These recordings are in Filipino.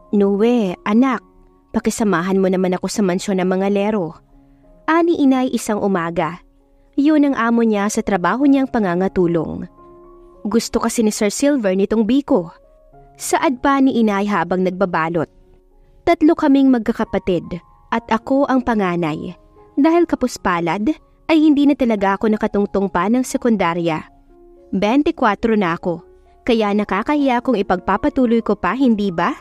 Noe, anak, pakisamahan mo naman ako sa mansyon ng mga lero. Ani inay isang umaga. Yun ang amo niya sa trabaho niyang pangangatulong. Gusto kasi ni Sir Silver nitong biko. Saad pa ni inay habang nagbabalot. 3 kaming magkakapatid at ako ang panganay. Dahil kapuspalad ay hindi na talaga ako nakatungtong pa ng sekundarya. 24 na ako, kaya nakakahiya kung ipagpapatuloy ko pa, hindi ba?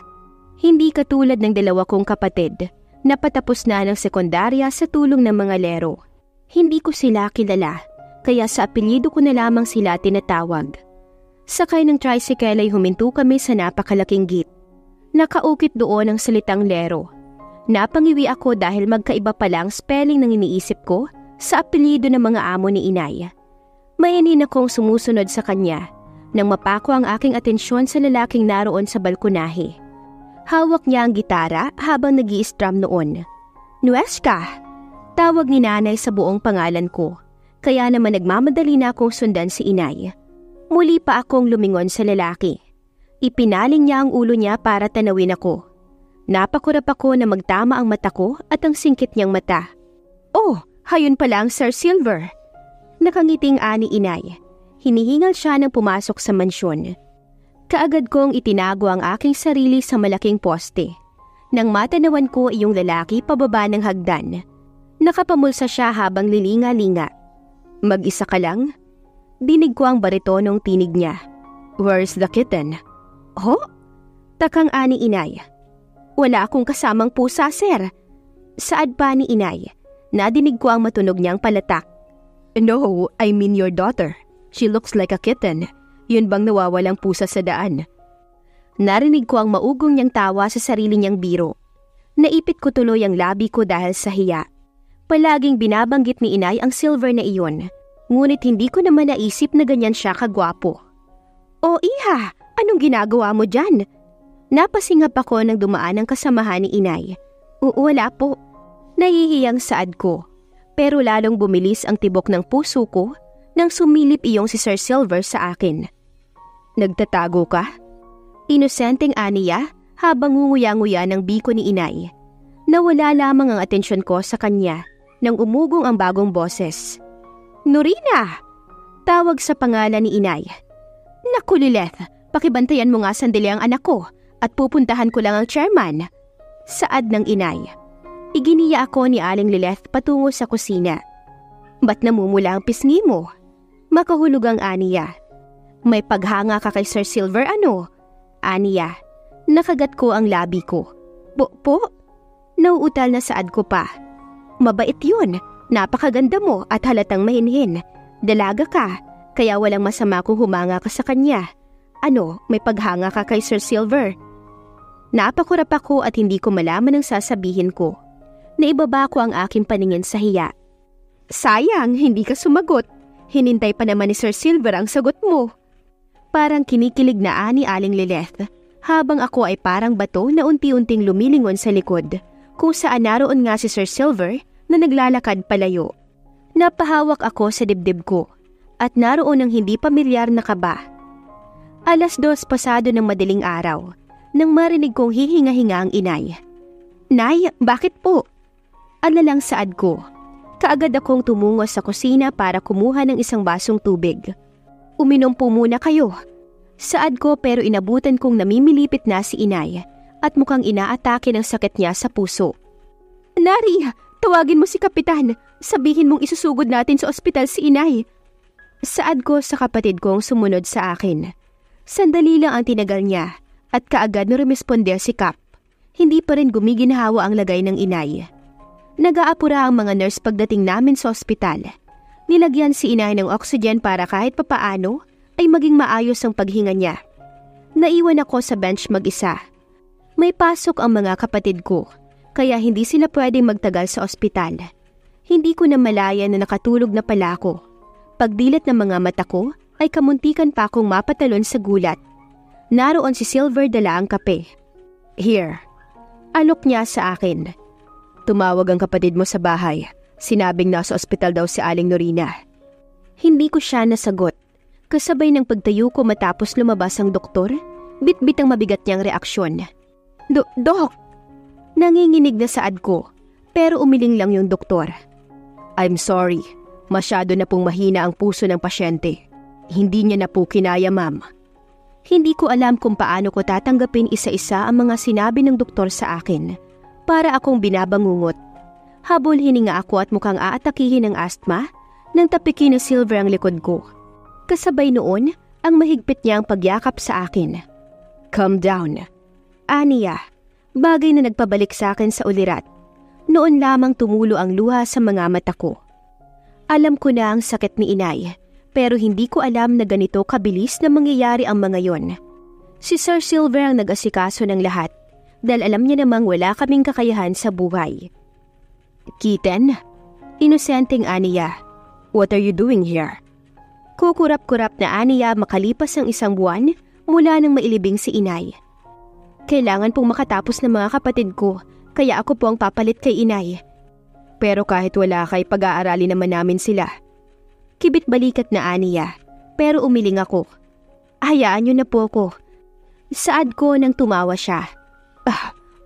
Hindi katulad ng 2 kong kapatid na patapos na ng sekundarya sa tulong ng mga lero. Hindi ko sila kilala, kaya sa apelyido ko na lamang sila tinatawag. Sakay ng tricycle ay huminto kami sa napakalaking gate. Nakaukit doon ang salitang lero. Napangiwi ako dahil magkaiba pala ang spelling ng iniisip ko sa apelyido ng mga amo ni inay. Mayanin akong sumusunod sa kanya nang mapako ang aking atensyon sa lalaking naroon sa balkonahe. Hawak niya ang gitara habang nag-i-strum noon. Nueska! Tawag ni nanay sa buong pangalan ko, kaya naman nagmamadali na akong sundan si inay. Muli pa akong lumingon sa lalaki. Ipinaling niya ang ulo niya para tanawin ako. Napakurap ako na magtama ang mata ko at ang singkit niyang mata. Oh, hayun pala ang Sir Silver. Nakangiting ani inay. Hinihingal siya nang pumasok sa mansyon. Kaagad kong itinago ang aking sarili sa malaking poste. Nang matanawan ko iyong lalaki pababa ng hagdan. Nakapamulsa siya habang lilinga-linga. Mag-isa ka lang? Dinig ko ang baritonong tinig niya. Where's the kitten? Ho? Takang ani inay. Wala akong kasamang pusa, sir. Saad pa ni inay. Nadinig ko ang matunog niyang palatak. No, I mean your daughter. She looks like a kitten. Yun bang nawawalang pusa sa daan? Narinig ko ang maugong niyang tawa sa sarili niyang biro. Naipit ko tuloy ang labi ko dahil sa hiya. Palaging binabanggit ni inay ang Silver na iyon. Ngunit hindi ko naman naisip na ganyan siya kagwapo. O iha, anong ginagawa mo dyan? Napasingap ako nang dumaan ang kasamahan ni inay. Wala po. Nahihiyang saad ko. Pero lalong bumilis ang tibok ng puso ko nang sumilip iyong si Sir Silver sa akin. Nagtatago ka? Inosenteng aniya habang nguya-nguya ng biko ni inay. Nawala lamang ang atensyon ko sa kanya nang umugong ang bagong boses. Norina! Tawag sa pangalan ni inay. Naku Lilith, pakibantayan mo nga sandali ang anak ko at pupuntahan ko lang ang chairman. Saad ng inay. Iginiya ako ni Aling Lilith patungo sa kusina. Ba't namumula ang pisngi mo? Makahulog ang aniya. May paghanga ka kay Sir Silver ano? Aniya. Nakagat ko ang labi ko. Po? Nauutal na saad ko pa. Mabait yun. Napakaganda mo at halatang mahinhin. Dalaga ka, kaya walang masama kung humanga ka sa kanya. Ano, may paghanga ka kay Sir Silver? Napakurap ako at hindi ko malaman ang sasabihin ko. Naibaba ko ang aking paningin sa hiya. Sayang, hindi ka sumagot. Hinintay pa naman ni Sir Silver ang sagot mo. Parang kinikilig na ani Aling Lilith, habang ako ay parang bato na unti-unting lumilingon sa likod, kung saan naroon nga si Sir Silver na naglalakad palayo. Napahawak ako sa dibdib ko, at naroon ang hindi pamilyar na kaba. 2:00 pasado ng madaling araw, nang marinig kong hihinga-hinga ang inay. Nay, bakit po? Alalang saad ko. Kaagad akong tumungo sa kusina para kumuha ng isang basong tubig. Uminom po muna kayo. Saad ko pero inabutan kong namimilipit na si inay at mukhang inaatake ng sakit niya sa puso. Nari, tawagin mo si Kapitan. Sabihin mong isusugod natin sa ospital si inay. Saad ko sa kapatid kong sumunod sa akin. Sandali lang ang tinagal niya at kaagad na rumesponder si Kap. Hindi pa rin gumiginhawa ang lagay ng inay. Nag-aapura ang mga nurse pagdating namin sa ospital. Nilagyan si inay ng oxygen para kahit papaano ay maging maayos ang paghinga niya. Naiwan ako sa bench mag-isa. May pasok ang mga kapatid ko, kaya hindi sila pwedeng magtagal sa ospital. Hindi ko na malaya na nakatulog na pala ako. Pagdilat ng mga mata ko ay kamuntikan pa akong mapatalon sa gulat. Naroon si Silver dala ang kape. Here. Alok niya sa akin. Tumawag ang kapatid mo sa bahay. Sinabing nasa ospital daw si Aling Norina. Hindi ko siya nasagot. Kasabay ng pagtayo ko matapos lumabas ang doktor, bit-bit ang mabigat niyang reaksyon. Dok! Nanginginig na saad ko, pero umiling lang yung doktor. I'm sorry, masyado na pong mahina ang puso ng pasyente. Hindi niya na po kinaya, ma'am. Hindi ko alam kung paano ko tatanggapin isa-isa ang mga sinabi ng doktor sa akin para akong binabangungot. Habol hininga ako at mukhang aatakihin ng asthma nang tapikin ni Silver ang likod ko. Kasabay noon ang mahigpit niyang pagyakap sa akin. Calm down. Aniya, bagay na nagpabalik sa akin sa ulirat. Noon lamang tumulo ang luha sa mga mata ko. Alam ko na ang sakit ni inay, pero hindi ko alam na ganito kabilis na mangyayari ang mga yon. Si Sir Silver ang nag-asikaso ng lahat dahil alam niya namang wala kaming kakayahan sa buhay. Kitten, inosenteng Aniya, what are you doing here? Kukurap-kurap na Aniya makalipas ang isang buwan mula nang mailibing si inay. Kailangan pong makatapos ng mga kapatid ko, kaya ako po ang papalit kay inay. Pero kahit wala kay pag-aarali naman namin sila. Kibit balikat na Aniya, pero umiling ako. Hayaan niyo na po ko. Saad ko nang tumawa siya.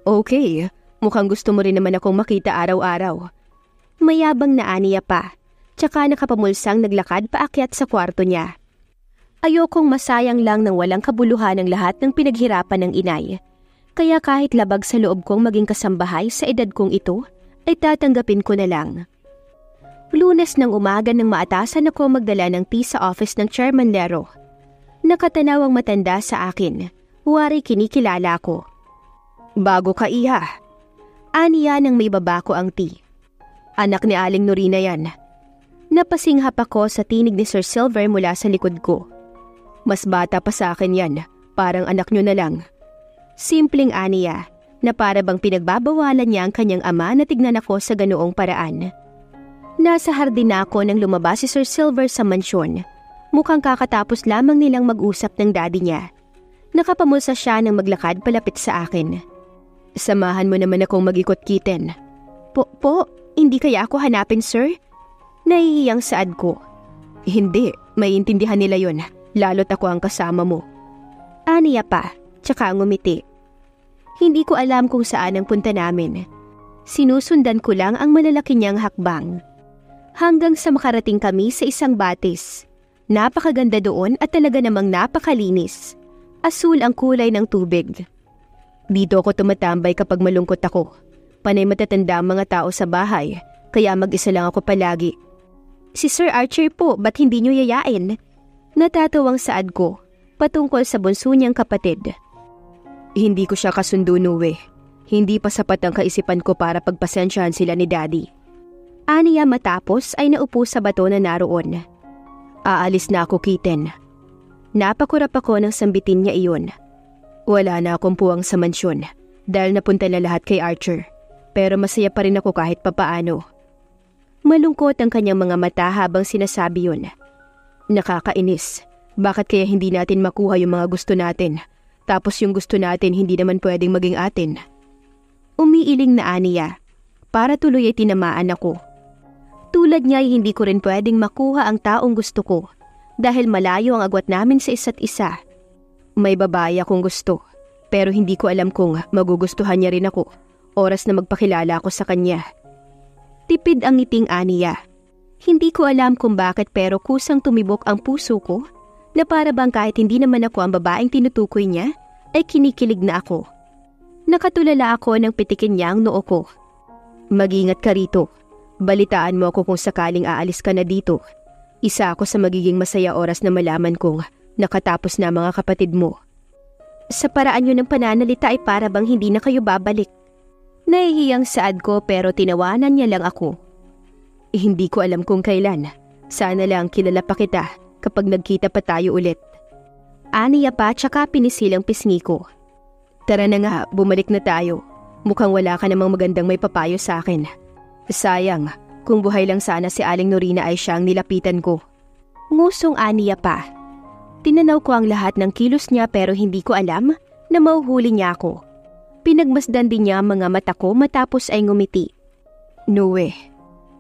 Okay. Mukhang gusto mo rin naman akong makita araw-araw. Mayabang na Aniya pa, tsaka nakapamulsang naglakad paakyat sa kwarto niya. Ayokong masayang lang ng walang kabuluhan ang lahat ng pinaghirapan ng inay. Kaya kahit labag sa loob kong maging kasambahay sa edad kong ito, ay tatanggapin ko na lang. Lunes ng umaga nang maatasan ako magdala ng tea sa office ng Chairman Lero. Nakatanaw ang matanda sa akin, huwari kinikilala ko. Bago ka, iha. Aniya nang may babako ang tea. Anak ni Aling Norina yan. Napasinghap ako sa tinig ni Sir Silver mula sa likod ko. Mas bata pa sa akin yan, parang anak nyo na lang. Simpleng Aniya, na para bang pinagbabawalan niya ang kanyang ama na tignan ako sa ganoong paraan. Nasa hardin na ako nang lumabas si Sir Silver sa mansyon. Mukhang kakatapos lamang nilang mag-usap ng daddy niya. Nakapamulsa siya nang maglakad palapit sa akin. Samahan mo naman akong mag-ikot, Kitten. Po, hindi kaya ako hanapin, sir? Nahihiyang saad ko. Hindi, maiintindihan nila yon, lalo't ako ang kasama mo. Aniya pa, tsaka ngumiti. Hindi ko alam kung saan ang punta namin. Sinusundan ko lang ang malalaki niyang hakbang. Hanggang sa makarating kami sa isang batis. Napakaganda doon at talaga namang napakalinis. Asul ang kulay ng tubig. Dito ako tumatambay kapag malungkot ako. Panay matatanda ang mga tao sa bahay, kaya mag-isa lang ako palagi. Si Sir Archer po, ba't hindi niyo yayain? Natatawang saad ko, patungkol sa bunso niyang kapatid. Hindi ko siya kasundo, Nuwe. Hindi pa sapat ang kaisipan ko para pagpasensyahan sila ni Daddy. Aniya matapos ay naupo sa bato na naroon. Aalis na ako, Kitten. Napakurap ako nang sambitin niya iyon. Wala na akong puwang sa mansyon dahil napunta na lahat kay Archer. Pero masaya pa rin ako kahit papaano. Malungkot ang kanyang mga mata habang sinasabi yun. Nakakainis. Bakit kaya hindi natin makuha yung mga gusto natin? Tapos yung gusto natin hindi naman pwedeng maging atin. Umiiling na Aniya. Para tuloy ay tinamaan ako. Tulad niya ay hindi ko rin pwedeng makuha ang taong gusto ko dahil malayo ang agwat namin sa isa't isa. May babae akong gusto, pero hindi ko alam kung magugustuhan niya rin ako, oras na magpakilala ako sa kanya. Tipid ang ngiting Aniya. Hindi ko alam kung bakit pero kusang tumibok ang puso ko na para bang kahit hindi naman ako ang babaeng tinutukoy niya, ay kinikilig na ako. Nakatulala ako nang pitikin niya ang noo ko. Mag-ingat ka rito. Balitaan mo ako kung sakaling aalis ka na dito. Isa ako sa magiging masaya oras na malaman kong nakatapos na mga kapatid mo. Sa paraan yun ng pananalita ay para bang hindi na kayo babalik. Nahihiyang saad ko pero tinawanan niya lang ako. Hindi ko alam kung kailan. Sana lang kilala pa kita kapag nagkita pa tayo ulit. Aniya pa tsaka pinisilang pisngi ko. Tara na nga, bumalik na tayo. Mukhang wala ka namang magandang may papayo sa akin. Sayang, kung buhay lang sana si Aling Norina ay siyang nilapitan ko. Ngusong Aniya pa. Tinanaw ko ang lahat ng kilos niya pero hindi ko alam na mauhuli niya ako. Pinagmasdan din niya ang mga mata ko matapos ay ngumiti. Nuwe,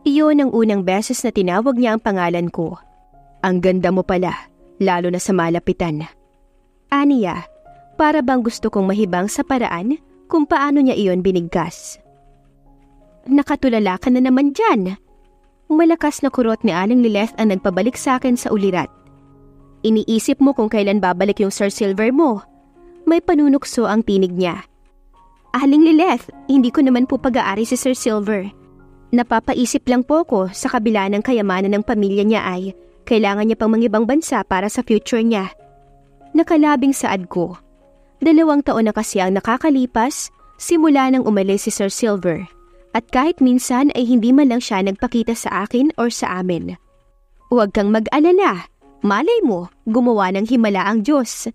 iyon ang unang beses na tinawag niya ang pangalan ko. Ang ganda mo pala, lalo na sa malapitan. Aniya, para bang gusto kong mahibang sa paraan kung paano niya iyon binigkas. Nakatulala ka na naman dyan. Malakas na kurot ni Aling Lilith ang nagpabalik sa akin sa ulirat. Iniisip mo kung kailan babalik yung Sir Silver mo. May panunukso ang tinig niya. Aling Lilith, hindi ko naman po pag-aari si Sir Silver. Napapaisip lang po ko sa kabila ng kayamanan ng pamilya niya ay kailangan niya pang mangibang bansa para sa future niya. Nakalabing saad ko. 2 taon na kasi ang nakakalipas simula nang umalis si Sir Silver at kahit minsan ay hindi man lang siya nagpakita sa akin or sa amin. Huwag kang mag-alala. Malay mo, gumawa ng himala ang Diyos.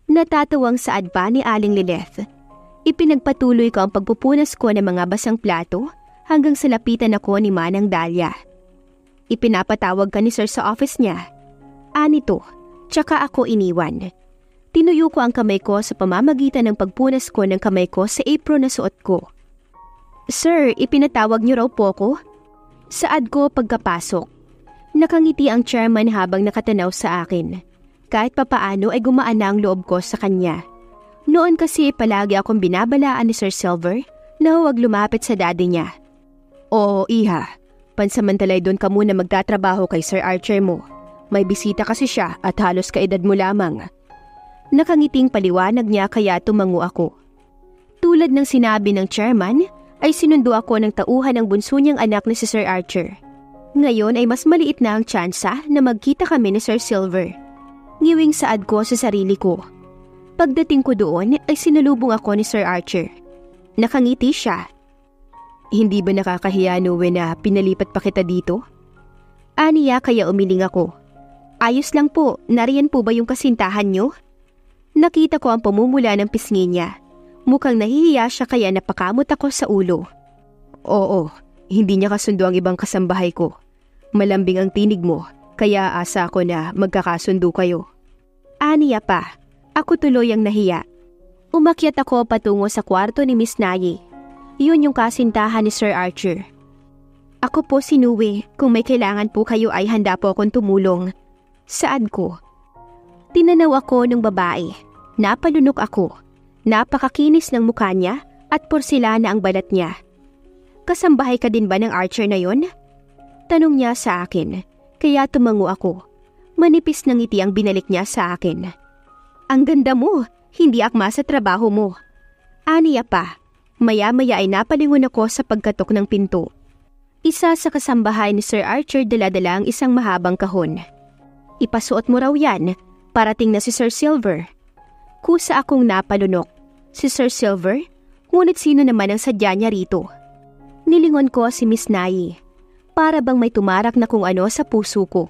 Natatawang saad pa ni Aling Lilith. Ipinagpatuloy ko ang pagpupunas ko ng mga basang plato hanggang sa lapitan ako ni Manang Dahlia. Ipinapatawag ka ni Sir sa office niya. Anito, tsaka ako iniwan. Tinuyo ko ang kamay ko sa pamamagitan ng pagpunas ko ng kamay ko sa apron na suot ko. Sir, ipinatawag niyo raw po ko? Saad ko pagkapasok. Nakangiti ang chairman habang nakatanaw sa akin. Kahit papaano ay gumaan na ang loob ko sa kanya. Noon kasi palagi akong binabalaan ni Sir Silver na huwag lumapit sa daddy niya. Oo, iha. Pansamantalay doon ka muna magtatrabaho kay Sir Archer mo. May bisita kasi siya at halos kaedad mo lamang. Nakangiting paliwanag niya kaya tumango ako. Tulad ng sinabi ng chairman, ay sinundo ako ng tauhan ng bunso niyang anak na si Sir Archer. Ngayon ay mas maliit na ang tsansa na magkita kami ni Sir Silver. Ngiwing saad ko sa sarili ko. Pagdating ko doon ay sinalubong ako ni Sir Archer. Nakangiti siya. Hindi ba nakakahiya, Noe, na pinalipat pa kita dito? Aniya kaya umiling ako. Ayos lang po, nariyan po ba yung kasintahan niyo? Nakita ko ang pamumula ng pisngi niya. Mukhang nahihiya siya kaya napakamot ako sa ulo. Oo, hindi niya kasundo ang ibang kasambahay ko. Malambing ang tinig mo, kaya asa ko na magkakasundo kayo. Aniya pa. Ako tuloy ang nahiya. Umakyat ako patungo sa kwarto ni Miss Nayi. Yun yung kasintahan ni Sir Archer. Ako po si Noe. Kung may kailangan po kayo ay handa po akong tumulong. Saad ko. Tinanaw ako ng babae. Napalunok ako. Napakakinis ng mukha niya at porselana ang balat niya. Kasambahay ka din ba ng Archer na yon? Tanong niya sa akin. Kaya tumango ako. Manipis ng ngiti ang binalik niya sa akin. Ang ganda mo, hindi akma sa trabaho mo. Aniya pa, maya-maya ay napalingon ako sa pagkatok ng pinto. Isa sa kasambahay ni Sir Archer dala-dala ang isang mahabang kahon. Ipasuot mo raw yan, parating na si Sir Silver. Kusa akong napalunok. Si Sir Silver? Ngunit sino naman ang sadya niya rito? Nilingon ko si Miss Nayi. Para bang may tumarak na kung ano sa puso ko.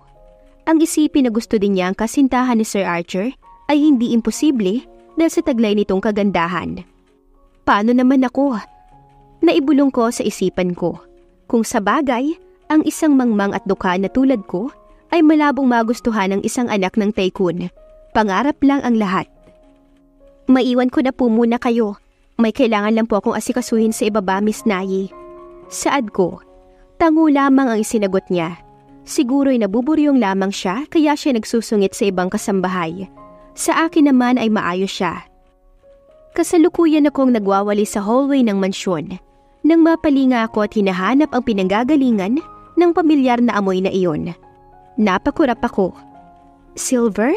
Ang isipin na gusto din niya ang kasintahan ni Sir Archer ay hindi imposible dahil sa taglay nitong kagandahan. Paano naman ako? Naibulong ko sa isipan ko. Kung sa bagay, ang isang mangmang at dukha na tulad ko ay malabong magustuhan ng isang anak ng tycoon. Pangarap lang ang lahat. Maiwan ko na po muna kayo. May kailangan lang po akong asikasuhin sa ibaba, Miss Nayi. Saad ko. Tango lamang ang isinagot niya. Siguro'y nabuburyong lamang siya kaya siya nagsusungit sa ibang kasambahay. Sa akin naman ay maayos siya. Kasalukuyan akong nagwawali sa hallway ng mansyon. Nang mapalinga ako at hinahanap ang pinanggagalingan ng pamilyar na amoy na iyon. Napakurap ako. Silver?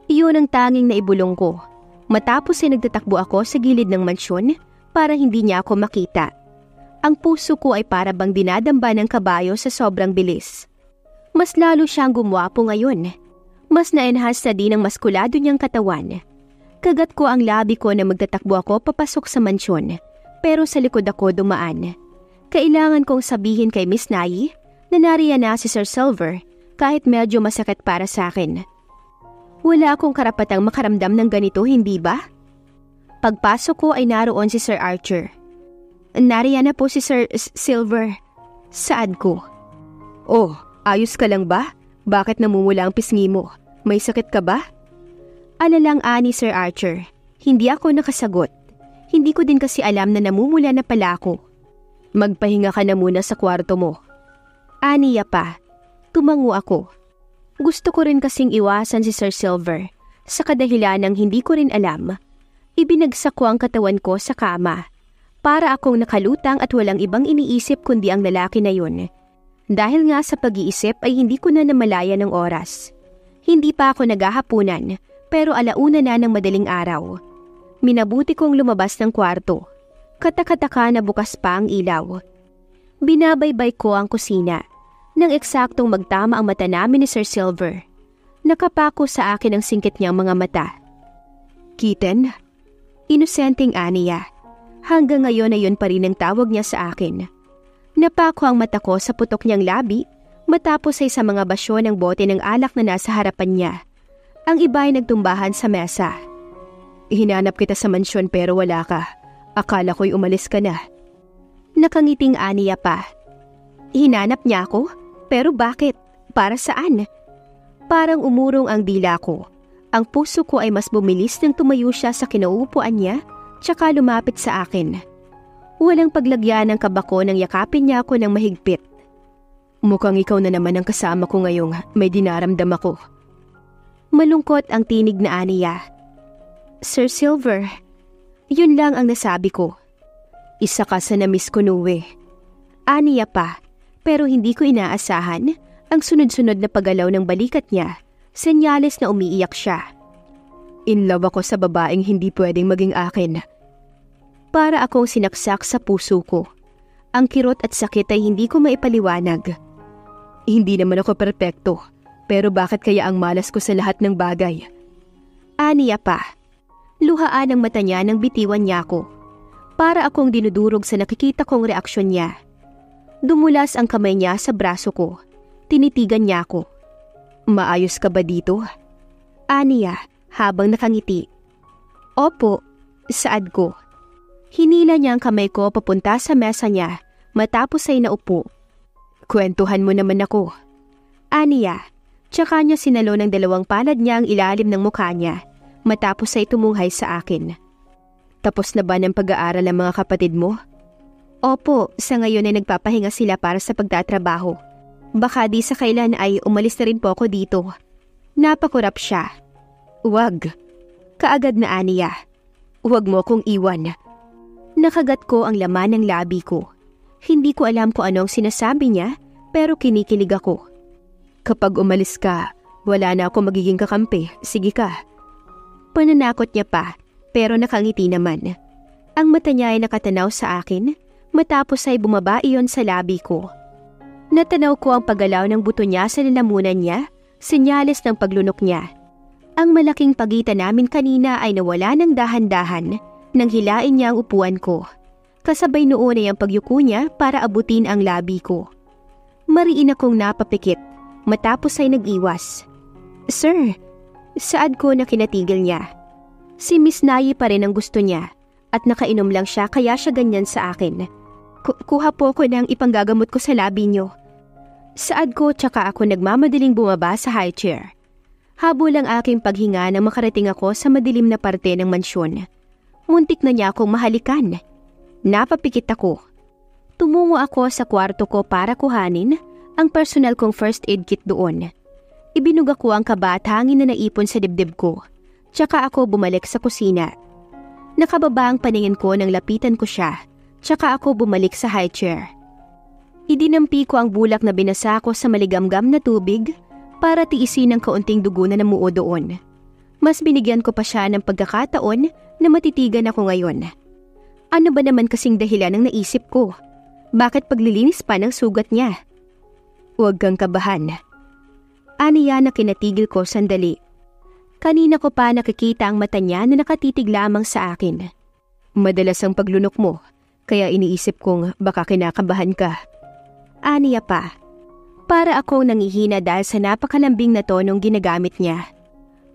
Iyon ang tanging naibulong ko. Matapos ay nagtatakbo ako sa gilid ng mansyon para hindi niya ako makita. Ang puso ko ay para bang dinadamba ng kabayo sa sobrang bilis. Mas lalo siyang gumwapo ngayon. Mas na-enhance na din ang maskulado niyang katawan. Kagat ko ang labi ko na magtatakbo ako papasok sa mansyon, pero sa likod ako dumaan. Kailangan kong sabihin kay Miss Nayi na nariyan na si Sir Silver kahit medyo masakit para sa akin. Wala akong karapatang makaramdam ng ganito, hindi ba? Pagpasok ko ay naroon si Sir Archer. Nariyan na po si Sir Silver. Saad ko. Oh, ayos ka lang ba? Bakit namumula ang pisngi mo? May sakit ka ba? Alalang ani Sir Archer. Hindi ako nakasagot. Hindi ko din kasi alam na namumula na pala ako. Magpahinga ka na muna sa kwarto mo. Aniya pa. Tumango ako. Gusto ko rin kasing iwasan si Sir Silver sa kadahilan ng hindi ko rin alam. Ibinagsak ko ang katawan ko sa kama. Para akong nakalutang at walang ibang iniisip kundi ang lalaki na yun. Dahil nga sa pag-iisip ay hindi ko na namalaya ng oras. Hindi pa ako naghahapunan, pero alauna na ng madaling araw. Minabuti kong lumabas ng kwarto. Katakataka na bukas pa ang ilaw. Binabaybay ko ang kusina. Nang eksaktong magtama ang mata namin ni Sir Silver. Nakapako sa akin ang singkit niyang mga mata. Kitten? Inosenteng aniya. Hanggang ngayon ay yun pa rin ang tawag niya sa akin. Napako ang mata ko sa putok niyang labi matapos ay sa mga basyo ng bote ng alak na nasa harapan niya. Ang iba ay nagtumbahan sa mesa. Hinanap kita sa mansyon pero wala ka. Akala ko'y umalis ka na. Nakangiting aniya pa. Hinanap niya ako? Pero bakit? Para saan? Parang umurong ang dila ko. Ang puso ko ay mas bumilis nang tumayo siya sa kinauupuan niya, tsaka lumapit sa akin. Walang paglagyan ng kaba ko nang yakapin niya ako ng mahigpit. Mukhang ikaw na naman ang kasama ko ngayong may dinaramdam ako. Malungkot ang tinig na aniya. Sir Silver, yun lang ang nasabi ko. Isa ka sa na-miss ko, Nuwe. Aniya pa, pero hindi ko inaasahan ang sunod-sunod na paggalaw ng balikat niya. Senyales na umiiyak siya. In love ako sa babaeng hindi pwedeng maging akin. Para akong sinaksak sa puso ko. Ang kirot at sakit ay hindi ko maipaliwanag. Hindi naman ako perpekto, pero bakit kaya ang malas ko sa lahat ng bagay? Aniya pa. Luhaan ang mata niya nang bitiwan niya ako. Para akong dinudurog sa nakikita kong reaksyon niya. Dumulas ang kamay niya sa braso ko. Tinitigan niya ako. Maayos ka ba dito? Aniya, habang nakangiti. Opo, saad ko. Hinila niya ang kamay ko papunta sa mesa niya matapos ay naupo. Kwentuhan mo naman ako. Aniya, tsaka niya sinalo ng 2 palad niya ang ilalim ng mukha niya matapos ay tumunghay sa akin. Tapos na ba ng pag-aaral ang mga kapatid mo? Opo, sa ngayon ay nagpapahinga sila para sa pagtatrabaho. Baka di sa kailan ay umalis na rin po ako dito. Napakurap siya. Wag. Kaagad na aniya. Wag mo kong iwan. Nakagat ko ang laman ng labi ko. Hindi ko alam kung anong sinasabi niya, pero kinikilig ako. Kapag umalis ka, wala na ako magiging kakampi. Sige ka. Pananakot niya pa, pero nakangiti naman. Ang mata niya ay nakatanaw sa akin, matapos ay bumaba iyon sa labi ko. Natanaw ko ang paggalaw ng buto niya sa lalamunan niya, senyales ng paglunok niya. Ang malaking pagitan namin kanina ay nawala ng dahan-dahan nang hilain niya ang upuan ko. Kasabay noon ay ang pagyuko niya para abutin ang labi ko. Mariin akong napapikit, matapos ay nag-iwas. Sir, saad ko na kinatigil niya. Si Miss Nayi pa rin ang gusto niya at nakainom lang siya kaya siya ganyan sa akin. Kuha po ko ng ipanggagamot ko sa labi niyo. Saad ko tsaka ako nagmamadaling bumaba sa high chair. Habol ang aking paghinga nang makarating ako sa madilim na parte ng mansyon. Muntik na niya akong mahalikan. Napapikit ako. Tumungo ako sa kwarto ko para kuhanin ang personal kong first aid kit doon. Ibinuga ko ang kaba at hangin na naipon sa dibdib ko. Tsaka ako bumalik sa kusina. Nakababa ang paningin ko nang lapitan ko siya. Tsaka ako bumalik sa high chair. Idinampi ko ang bulak na binasa ko sa maligamgam na tubig para tiisin ang kaunting dugo na namuo doon. Mas binigyan ko pa siya ng pagkakataon na matitigan ako ngayon. Ano ba naman kasing dahilan ng naisip ko? Bakit paglilinis pa ng sugat niya? Huwag kang kabahan. Aniya na kinatigil ko sandali. Kanina ko pa nakikita ang mata niya na nakatitig lamang sa akin. Madalas ang paglunok mo, kaya iniisip kong baka kinakabahan ka. Aniya pa. Para akong nangihina dahil sa napakalambing na tonong ginagamit niya.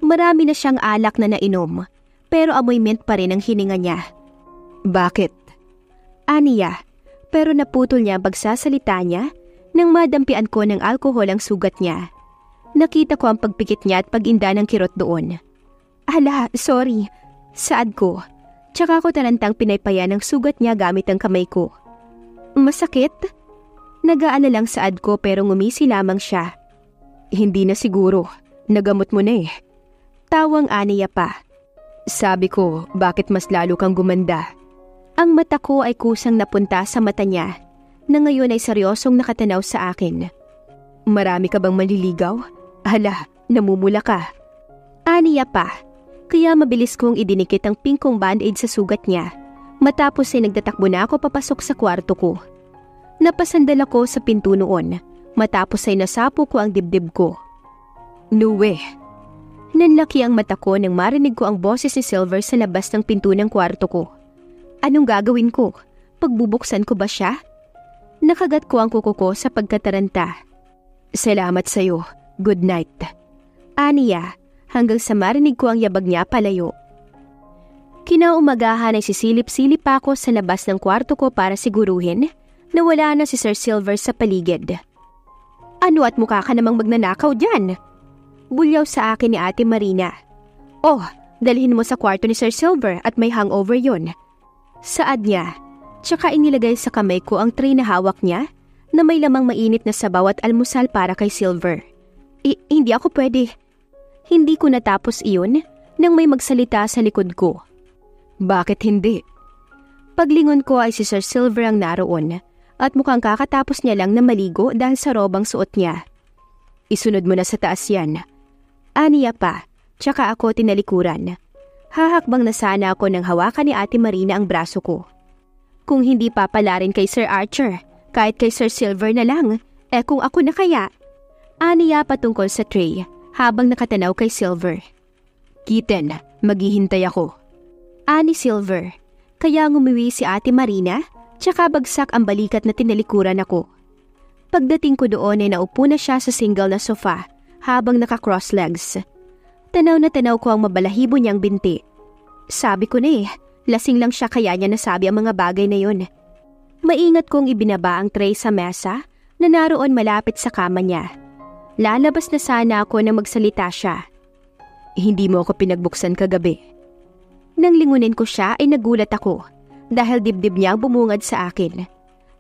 Marami na siyang alak na nainom, pero amoy mint pa rin ang hininga niya. Bakit? Aniya, pero naputol niya ang pagsasalita niya nang madampian ko ng alkohol ang sugat niya. Nakita ko ang pagpikit niya at pag-inda ng kirot doon. Ala, sorry. Saad ko. Tsaka ko tarantang pinaypaya ng sugat niya gamit ang kamay ko. Masakit? Nagaan na lang saad ko pero ngumisi lamang siya. Hindi na siguro. Nagamot mo na eh. Tawang aniya pa. Sabi ko, bakit mas lalo kang gumanda? Ang mata ko ay kusang napunta sa mata niya na ngayon ay seryosong nakatanaw sa akin. Marami ka bang maliligaw? Hala, namumula ka. Aniya pa, kaya mabilis kong idinikit ang pingkong band-aid sa sugat niya. Matapos ay nagtatakbo na ako papasok sa kwarto ko. Napasandal ako sa pinto noon, matapos ay nasapo ko ang dibdib ko. Nuwe. Nanlaki ang mata ko nang marinig ko ang boses ni Silver sa labas ng pinto ng kwarto ko. Anong gagawin ko? Pagbubuksan ko ba siya? Nakagat ko ang kuko ko sa pagkataranta. Salamat sa'yo. Good night. Aniya, hanggang sa marinig ko ang yabag niya palayo. Kinaumagahan ay sisilip-silip ako sa labas ng kwarto ko para siguruhin na wala na si Sir Silver sa paligid. Ano at mukha ka namang magnanakaw dyan? Bulyaw sa akin ni Ate Marina. Oh, dalhin mo sa kwarto ni Sir Silver at may hangover yun. Saad niya, tsaka inilagay sa kamay ko ang tray na hawak niya na may lamang mainit na sabaw at almusal para kay Silver. Hindi ako pwede. Hindi ko natapos iyon nang may magsalita sa likod ko. Bakit hindi? Paglingon ko ay si Sir Silver ang naroon at mukhang kakatapos niya lang na maligo dahil sa robang suot niya. Isunod mo na sa taas yan. Aniya pa, tsaka ako tinalikuran. Hahakbang na sana ako nang hawakan ni Ate Marina ang braso ko. Kung hindi papala rin kay Sir Archer, kahit kay Sir Silver na lang, kung ako na kaya. Aniya patungkol sa tray, habang nakatanaw kay Silver. Kitten, maghihintay ako. Ani Silver, kaya ngumiwi si Ate Marina, tsaka bagsak ang balikat na tinalikuran ako. Pagdating ko doon ay naupo na siya sa single na sofa, habang naka-cross legs. Tanaw na tanaw ko ang mabalahibo niyang binti. Sabi ko na lasing lang siya kaya niya nasabi ang mga bagay na yun. Maingat kong ibinaba ang tray sa mesa na naroon malapit sa kama niya. Lalabas na sana ako nang magsalita siya. Hindi mo ako pinagbuksan kagabi. Nang lingunin ko siya ay nagulat ako dahil dibdib niya bumungad sa akin.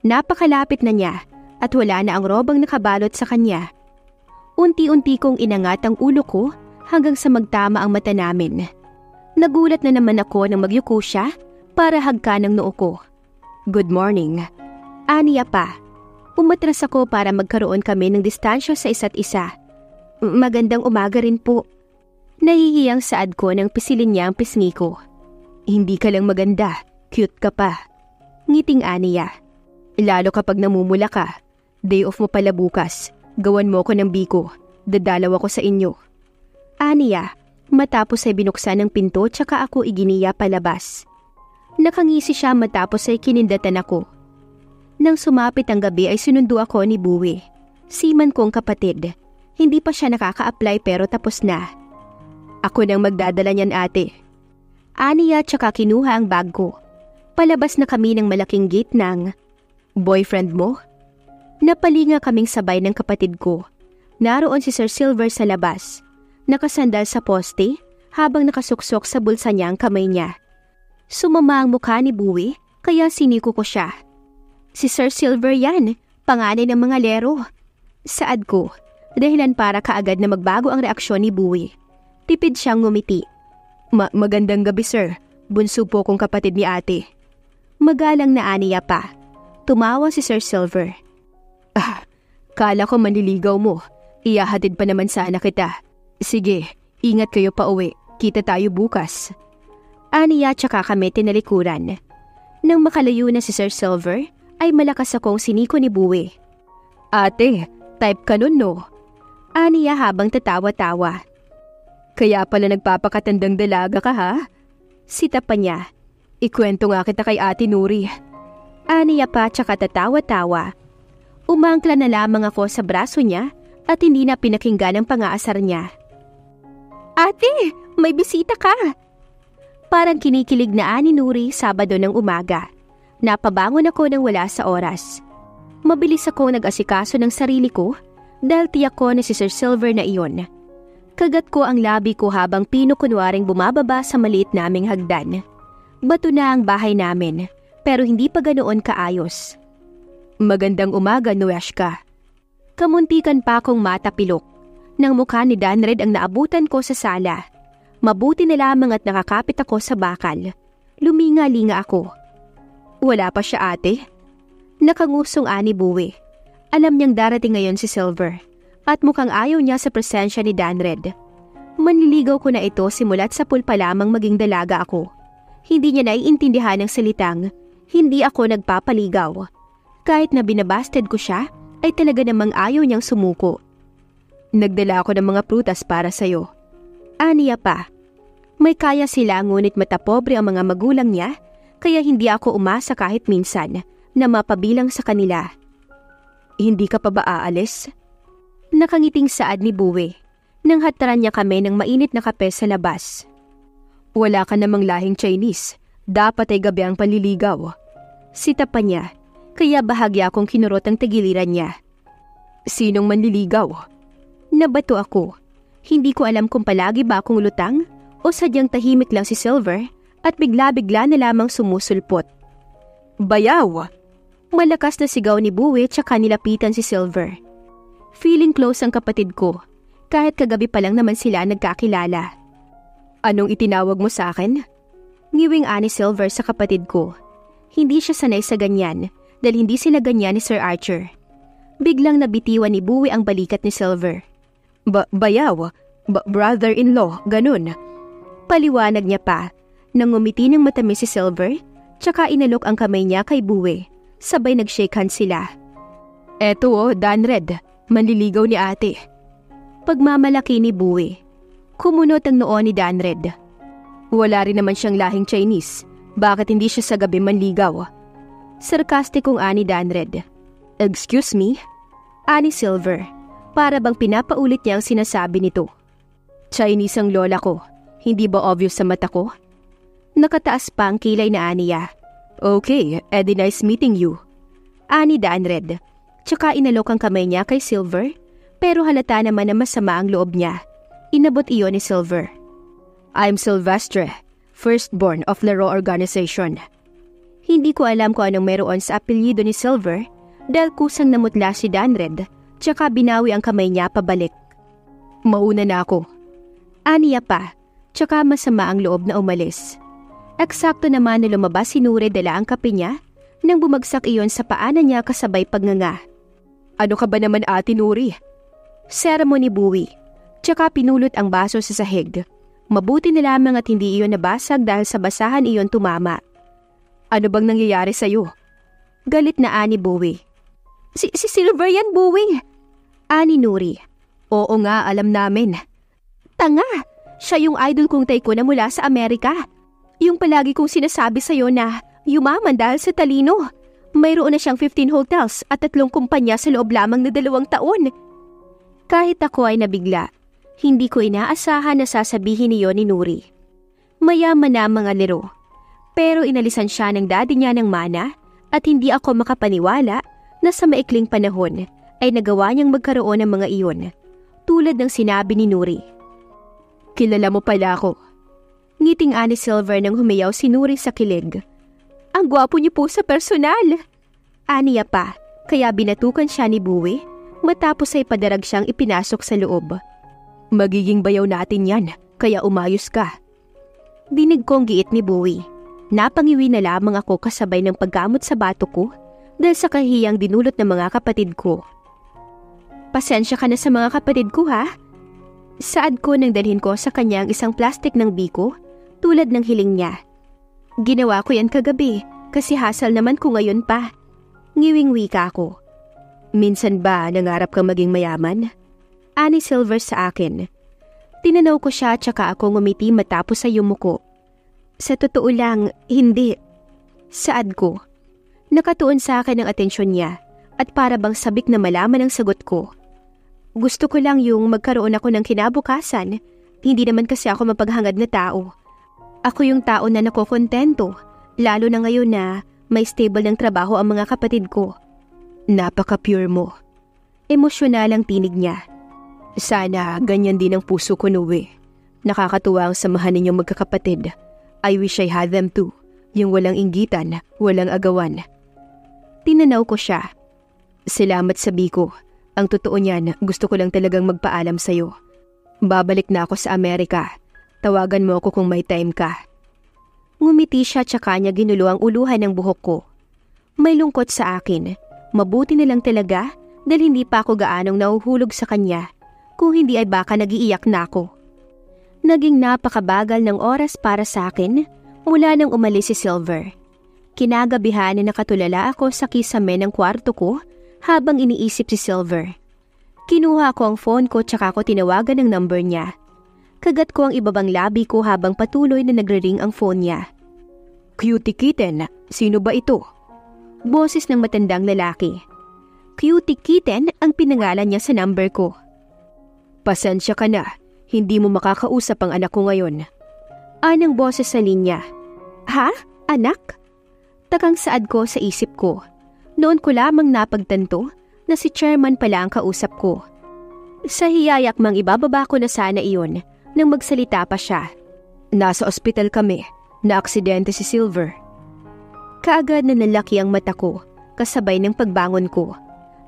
Napakalapit na niya at wala na ang robang nakabalot sa kanya. Unti-unti kong inangat ang ulo ko hanggang sa magtama ang mata namin. Nagulat na naman ako nang magyuko siya para hagkan ang noo ko. Good morning. Aniya pa. Umatras ako para magkaroon kami ng distansya sa isa't isa. Magandang umaga rin po. Nahihiyang saad ko nang pisilin niya ang pisngi ko. Hindi ka lang maganda, cute ka pa. Ngiting Aniya. Lalo kapag namumula ka. Day off mo pala bukas. Gawan mo ko ng biko. Dadalaw ako sa inyo. Aniya, matapos ay binuksan ng pinto tsaka ako iginiya palabas. Nakangisi siya matapos ay kinindatan ako. Nang sumapit ang gabi ay sinundo ako ni Buwi. Seaman kong kapatid. Hindi pa siya nakaka-apply pero tapos na. Ako nang magdadala niyan ate. Aniya tsaka kinuha ang bag ko. Palabas na kami ng malaking gate ng boyfriend mo? Napalinga kaming sabay ng kapatid ko. Naroon si Sir Silver sa labas. Nakasandal sa poste habang nakasuksok sa bulsa niya ang kamay niya. Sumama ang mukha ni Buwi kaya siniko ko siya. Si Sir Silver yan, panganay ng mga lero. Saad ko, dahilan para kaagad na magbago ang reaksyon ni Buwi. Tipid siyang ngumiti. Magandang gabi sir, bunso po kong kapatid ni ate. Magalang na Aniya pa. Tumawa si Sir Silver. Kala ko manliligaw mo. Iyahatid pa naman sana kita. Sige, ingat kayo pa uwi. Kita tayo bukas. Aniya tsaka kami tinalikuran. Nang makalayo na si Sir Silver, ay malakas akong siniko ni Buwi. Ate, type ka nun no? Aniya habang tatawa-tawa. Kaya pala nagpapakatandang dalaga ka ha? Sita pa niya. Ikwento nga kita kay Ate Nuri. Aniya pa tsaka tatawa-tawa. Umangkla na lamang ako sa braso niya at hindi na pinakinggan ang pangaasar niya. Ate, may bisita ka! Parang kinikilig na Ani Nuri Sabado ng umaga. Napabangon ako nang wala sa oras. Mabilis akong nag-asikaso ng sarili ko dahil tiyak ko na si Sir Silver na iyon. Kagat ko ang labi ko habang pinukunwaring bumababa sa maliit naming hagdan. Bato na ang bahay namin pero hindi pa ganoon kaayos. Magandang umaga, Nueshka. Kamuntikan pa akong matapilok. Nang mukha ni Danred ang naabutan ko sa sala. Mabuti na lamang at nakakapit ako sa bakal. Luminga-linga ako. Wala pa siya, ate? Nakangusong ani Buwi. Alam niyang darating ngayon si Silver at mukhang ayaw niya sa presensya ni Danred. Manliligaw ko na ito simula't sa pool pa lamang maging dalaga ako. Hindi niya naiintindihan ang salitang, hindi ako nagpapaligaw. Kahit na binabasted ko siya, ay talaga namang ayaw niyang sumuko. Nagdala ako ng mga prutas para sa'yo. Aniya pa. May kaya sila ngunit matapobre ang mga magulang niya, kaya hindi ako umasa kahit minsan na mapabilang sa kanila. Hindi ka pa ba aalis? Nakangiting saad ni Buwi nang hataran niya kami ng mainit na kape sa labas. Wala ka namang lahing Chinese, dapat ay gabi ang panliligaw. Sita pa niya, kaya bahagya akong kinurot ang tagiliran niya. Sinong manliligaw? Nabato ako. Hindi ko alam kung palagi ba akong lutang o sadyang tahimik lang si Silver at bigla-bigla na lamang sumusulpot. Bayaw! Malakas na sigaw ni Buwi tsaka nilapitan si Silver. Feeling close ang kapatid ko, kahit kagabi pa lang naman sila nagkakilala. Anong itinawag mo sa akin? Ngiwing ani Silver sa kapatid ko. Hindi siya sanay sa ganyan dahil hindi sila ganyan ni Sir Archer. Biglang nabitiwan ni Buwi ang balikat ni Silver. Bayaw, brother-in-law, ganun. Paliwanag niya pa, nang ngumiti ng matamis si Silver, tsaka inalok ang kamay niya kay Buwi. Sabay nag-shake hands sila. Eto Danred, manliligaw ni ate. Pagmamalaki ni Buwi. Kumunot ang noo ni Danred. Wala rin naman siyang lahing Chinese. Bakit hindi siya sa gabi manligaw? Sarkastikong ani Danred. Excuse me? Ani Silver. Para bang pinapaulit niya ang sinasabi nito. Chinese ang lola ko. Hindi ba obvious sa mata ko? Nakataas pa ang kilay na aniya. Okay, edi nice meeting you. Ani Danred. Tsaka inalok ang kamay niya kay Silver, pero halata naman na masama ang loob niya. Inabot iyon ni Silver. I'm Silvestre, firstborn of Laro Organization. Hindi ko alam kung anong meron sa apelyido ni Silver dahil kusang namutla si Danred tsaka binawi ang kamay niya pabalik. Mauna na ako. Aniya pa, tsaka masama ang loob na umalis. Eksakto naman na lumabas si Nuri dala ang kape niya nang bumagsak iyon sa paanan niya kasabay pagnganga. Ano ka ba naman ate Nuri? Sermo ni Buwi. Tsaka pinulot ang baso sa sahig. Mabuti na lamang at hindi iyon nabasag dahil sa basahan iyon tumama. Ano bang nangyayari sa'yo? Galit na ani Buwi. Si Silver yan, Buwi. Ani Nuri. Oo nga, alam namin. Tanga! Siya yung idol kong tycoon na mula sa Amerika. Yung palagi kong sinasabi sa'yo na yumaman dahil sa talino. Mayroon na siyang 15 hotels at 3 kumpanya sa loob lamang na 2 taon. Kahit ako ay nabigla, hindi ko inaasahan na sasabihin niyo ni Nuri. Mayaman na mga lero. Pero inalisan siya ng daddy niya ng mana at hindi ako makapaniwala na sa maikling panahon ay nagawa niyang magkaroon ng mga iyon. Tulad ng sinabi ni Nuri. Kilala mo pala ako. Ngiting ani Silver nang humiyaw si Nuri sa kilig. Ang gwapo niyo po sa personal. Aniya pa, kaya binatukan siya ni Buwi matapos ay padarag siyang ipinasok sa loob. Magiging bayaw natin yan, kaya umayos ka. Dinig kong giit ni Buwi. Napangiwi na lamang ako kasabay ng paggamot sa bato ko dahil sa kahiyang dinulot ng mga kapatid ko. Pasensya ka na sa mga kapatid ko ha? Saad ko nang dalhin ko sa kanya ang isang plastik ng biko tulad ng hiling niya. Ginawa ko yan kagabi kasi hasal naman ko ngayon pa. Ngiwing wika ko. Minsan ba nangarap kang maging mayaman? Ani Silver sa akin. Tinanaw ko siya tsaka ako ngumiti matapos ay yumuko. Sa totoo lang, hindi. Saad ko. Nakatuon sa akin ang atensyon niya at para bang sabik na malaman ang sagot ko. Gusto ko lang yung magkaroon ako ng kinabukasan. Hindi naman kasi ako mapaghangad na tao. Ako yung tao na nakokontento, lalo na ngayon na may stable ng trabaho ang mga kapatid ko. Napaka-pure mo. Emosyonal ang tinig niya. Sana ganyan din ang puso ko, Nuri. Nakakatuwa ang samahan ninyong magkakapatid. I wish I had them too. Yung walang inggitan, walang agawan. Tinanaw ko siya. Salamat sa biko. Ang totoo niyan, gusto ko lang talagang magpaalam sa'yo. Babalik na ako sa Amerika. Tawagan mo ako kung may time ka. Ngumiti siya tsaka niya ginulo ang uluhan ng buhok ko. May lungkot sa akin. Mabuti na lang talaga dahil hindi pa ako gaanong nahuhulog sa kanya. Kung hindi ay baka nagiiyak na ako. Naging napakabagal ng oras para sa akin mula nang umalis si Silver. Kinagabihan na nakatulala ako sa kisame ng kwarto ko habang iniisip si Silver. Kinuha ko ang phone ko tsaka ko tinawagan ng number niya. Kagat ko ang ibabang labi ko habang patuloy na nagre-ring ang phone niya. Cutie Kitten, sino ba ito? Boses ng matandang lalaki. Cutie Kitten ang pinangalan niya sa number ko. Pasensya ka na, hindi mo makakausap ang anak ko ngayon. Anang boses sa linya. Ha? Anak? Takang saad ko sa isip ko. Noon ko lamang napagtanto na si Chairman pala ang kausap ko. Sa hiyayak mang ibababa ko na sana iyon nang magsalita pa siya. Nasa ospital kami, na-aksidente si Silver. Kaagad na nalaki ang mata ko, kasabay ng pagbangon ko.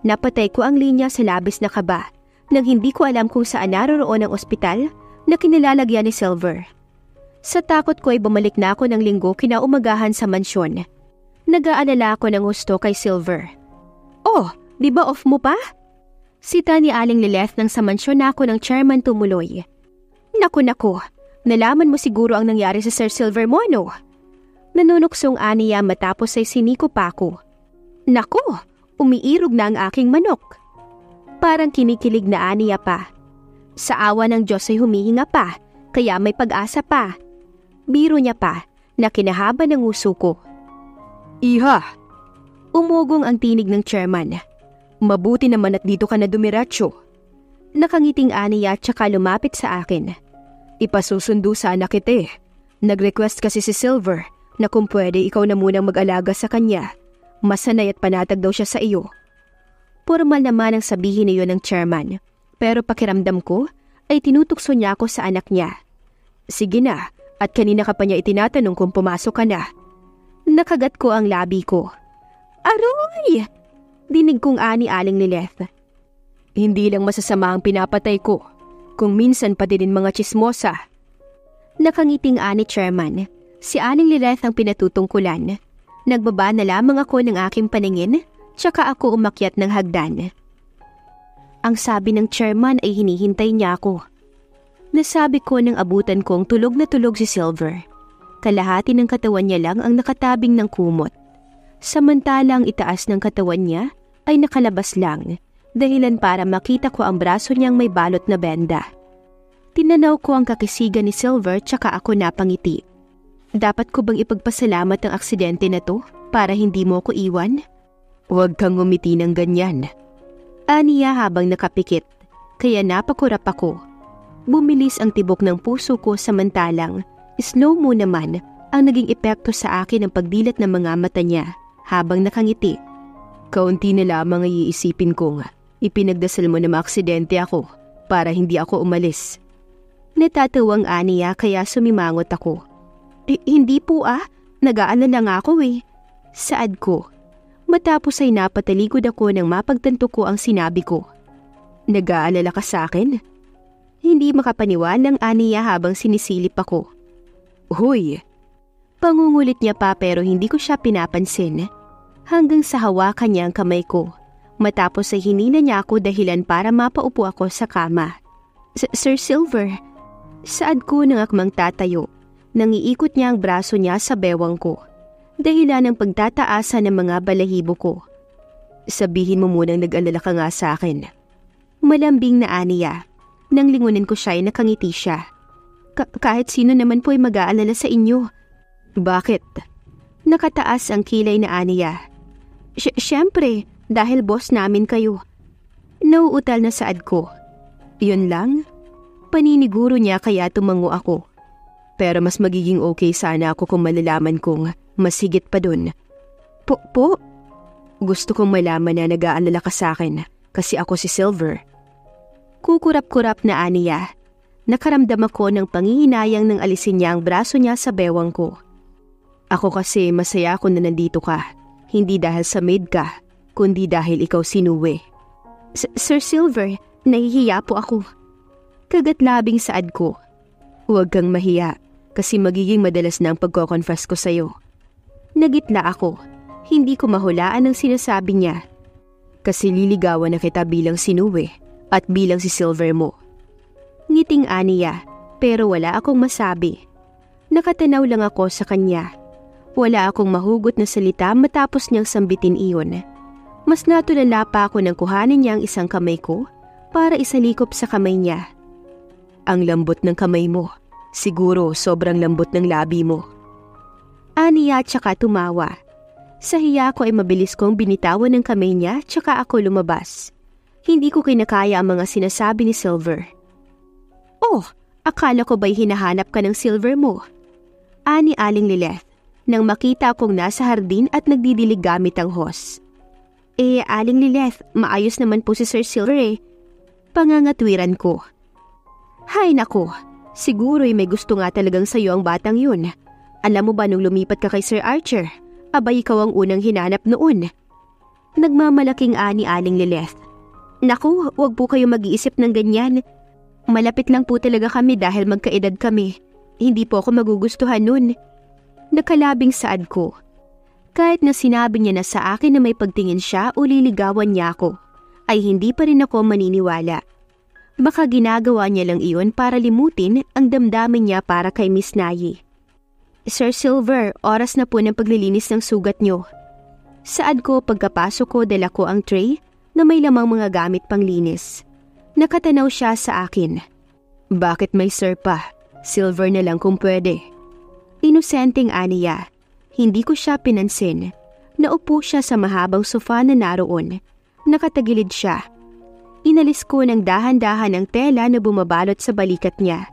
Napatay ko ang linya sa labis na kaba, nang hindi ko alam kung saan naroroon ang ospital na kinilalagyan ni Silver. Sa takot ko ay bumalik na ako ng linggo kinaumagahan sa mansyon. Nag-aalala ako ng gusto kay Silver. Oh, di ba off mo pa? Sita ni Aling Lilith nang sa mansyon na ako ng Chairman tumuloy. Naku, nalaman mo siguro ang nangyari sa Sir Silver mo, ano? Nanunuksong aniya matapos ay siniko pa ako. Naku, umiirog na ang aking manok. Parang kinikilig na aniya pa. Sa awa ng Diyos ay humihinga pa, kaya may pag-asa pa. Biro niya pa, na kinahaba ng uso ko. Iha! Umugong ang tinig ng Chairman. Mabuti naman at dito ka na dumiratso. Nakangiting aniya tsaka lumapit sa akin. Ipasusundo sana kita. Nag-request kasi si Silver na kung pwede ikaw na munang mag-alaga sa kanya. Masanay at panatag daw siya sa iyo. Formal naman ang sabihin niyo ng Chairman, pero pakiramdam ko ay tinutukso niya ako sa anak niya. Sige na, at kanina ka pa niya itinatanong kung pumasok ka na. Nakagat ko ang labi ko. Aroy! Dinig kong ani Aling Lilith. Hindi lang masasama ang pinapatay ko, kung minsan pati din mga chismosa. Nakangiting ani Chairman, si Aling Lilith ang pinatutungkulan. Nagbaba na lamang ako ng aking paningin, tsaka ako umakyat ng hagdan. Ang sabi ng Chairman ay hinihintay niya ako. Nasabi ko nang abutan kong tulog na tulog si Silver. Kalahati ng katawan niya lang ang nakatabing ng kumot. Samantalang itaas ng katawan niya ay nakalabas lang, dahilan para makita ko ang braso niyang may balot na benda. Tinanaw ko ang kakisigan ni Silver tsaka ako napangiti. Dapat ko bang ipagpasalamat ang aksidente na to para hindi mo ko iwan? Huwag kang ngumiti ng ganyan. Aniya habang nakapikit, kaya napakurap ako. Bumilis ang tibok ng puso ko samantalang slow mo naman ang naging epekto sa akin ng pagdilat ng mga mata niya habang nakangiti. Kaunti na lamang ay iisipin kong ipinagdasal mo na maaksidente ako para hindi ako umalis. Natatawang aniya kaya sumimangot ako. Hindi po nag-aalala nga ako eh. Saad ko. Matapos ay napatalikod ako nang mapagtanto ko ang sinabi ko. Nag-aalala ka sa akin? Hindi makapaniwalang aniya habang sinisilip ako. Hoy! Pangungulit niya pa pero hindi ko siya pinapansin. Hanggang sa hawakan niya ang kamay ko. Matapos ay hinila niya ako dahilan para mapaupo ako sa kama. Sir Silver, saad ko nang akmang tatayo. Nangiikot niya ang braso niya sa bewang ko. Dahilan ng pagtataasan ng mga balahibo ko. Sabihin mo munang nag-alala ka nga sa akin. Malambing na aniya. Nang lingunin ko siya ay nakangiti siya. Kahit sino naman po ay mag-aalala sa inyo. Bakit? Nakataas ang kilay na aniya. Siyempre, dahil boss namin kayo. Nauutal na saad ko. Yun lang? Paniniguro niya kaya tumango ako. Pero mas magiging okay sana ako kung malalaman kong mas higit pa dun. Po? Gusto kong malaman na nag-aalala ka sa akin kasi ako si Silver. Kukurap-kurap na aniya. Nakaramdam ako ng pangihinayang nang alisin niya ang braso niya sa bewang ko. Ako kasi masaya ako na nandito ka. Hindi dahil sa maid ka, kundi dahil ikaw sinuwi. Sir Silver, nahihiya po ako. Kagat labing saad ko. Huwag kang mahiya kasi magiging madalas na ang pagko-confess ko sa'yo. Nagitla ako. Hindi ko mahulaan ang sinasabi niya. Kasi liligawan na kita bilang si Nue at bilang si Silver mo. Ngiting aniya pero wala akong masabi. Nakatanaw lang ako sa kanya. Wala akong mahugot na salita matapos niyang sambitin iyon. Mas natulala pa ako nang kuhanin niya ang isang kamay ko para isalikop sa kamay niya. Ang lambot ng kamay mo. Siguro sobrang lambot ng labi mo. Aniya tsaka tumawa. Sa hiya ko ay mabilis kong binitawan ng kamay niya tsaka ako lumabas. Hindi ko kinakaya ang mga sinasabi ni Silver. Oh, akala ko ba'y hinahanap ka ng Silver mo? Ani Aling Lilith nang makita akong nasa hardin at nagdidilig gamit ang hose. Aling Lilith, maayos naman po si Sir Silver . Pangangatwiran ko. Hay nako, siguro'y may gusto nga talagang sayo ang batang yun. Alam mo ba nung lumipat ka kay Sir Archer, abay ikaw ang unang hinanap noon. Nagmamalaking ani Aling Lilith. Naku, wag po kayo mag-iisip ng ganyan. Malapit lang po talaga kami dahil magkaedad kami. Hindi po ako magugustuhan nun. Nakalabing saad ko. Kahit na sinabi niya na sa akin na may pagtingin siya o liligawan niya ako, ay hindi pa rin ako maniniwala. Baka ginagawa niya lang iyon para limutin ang damdamin niya para kay Miss Nayi. Sir Silver, oras na po ng paglilinis ng sugat niyo. Saad ko pagkapasok ko dala ko ang tray na may lamang mga gamit panglinis. Nakatanaw siya sa akin. Bakit may sir pa? Silver na lang kung pwede. Inosenteng aniya. Hindi ko siya pinansin. Naupo siya sa mahabang sofa na naroon. Nakatagilid siya. Inalis ko ng dahan-dahan ang tela na bumabalot sa balikat niya.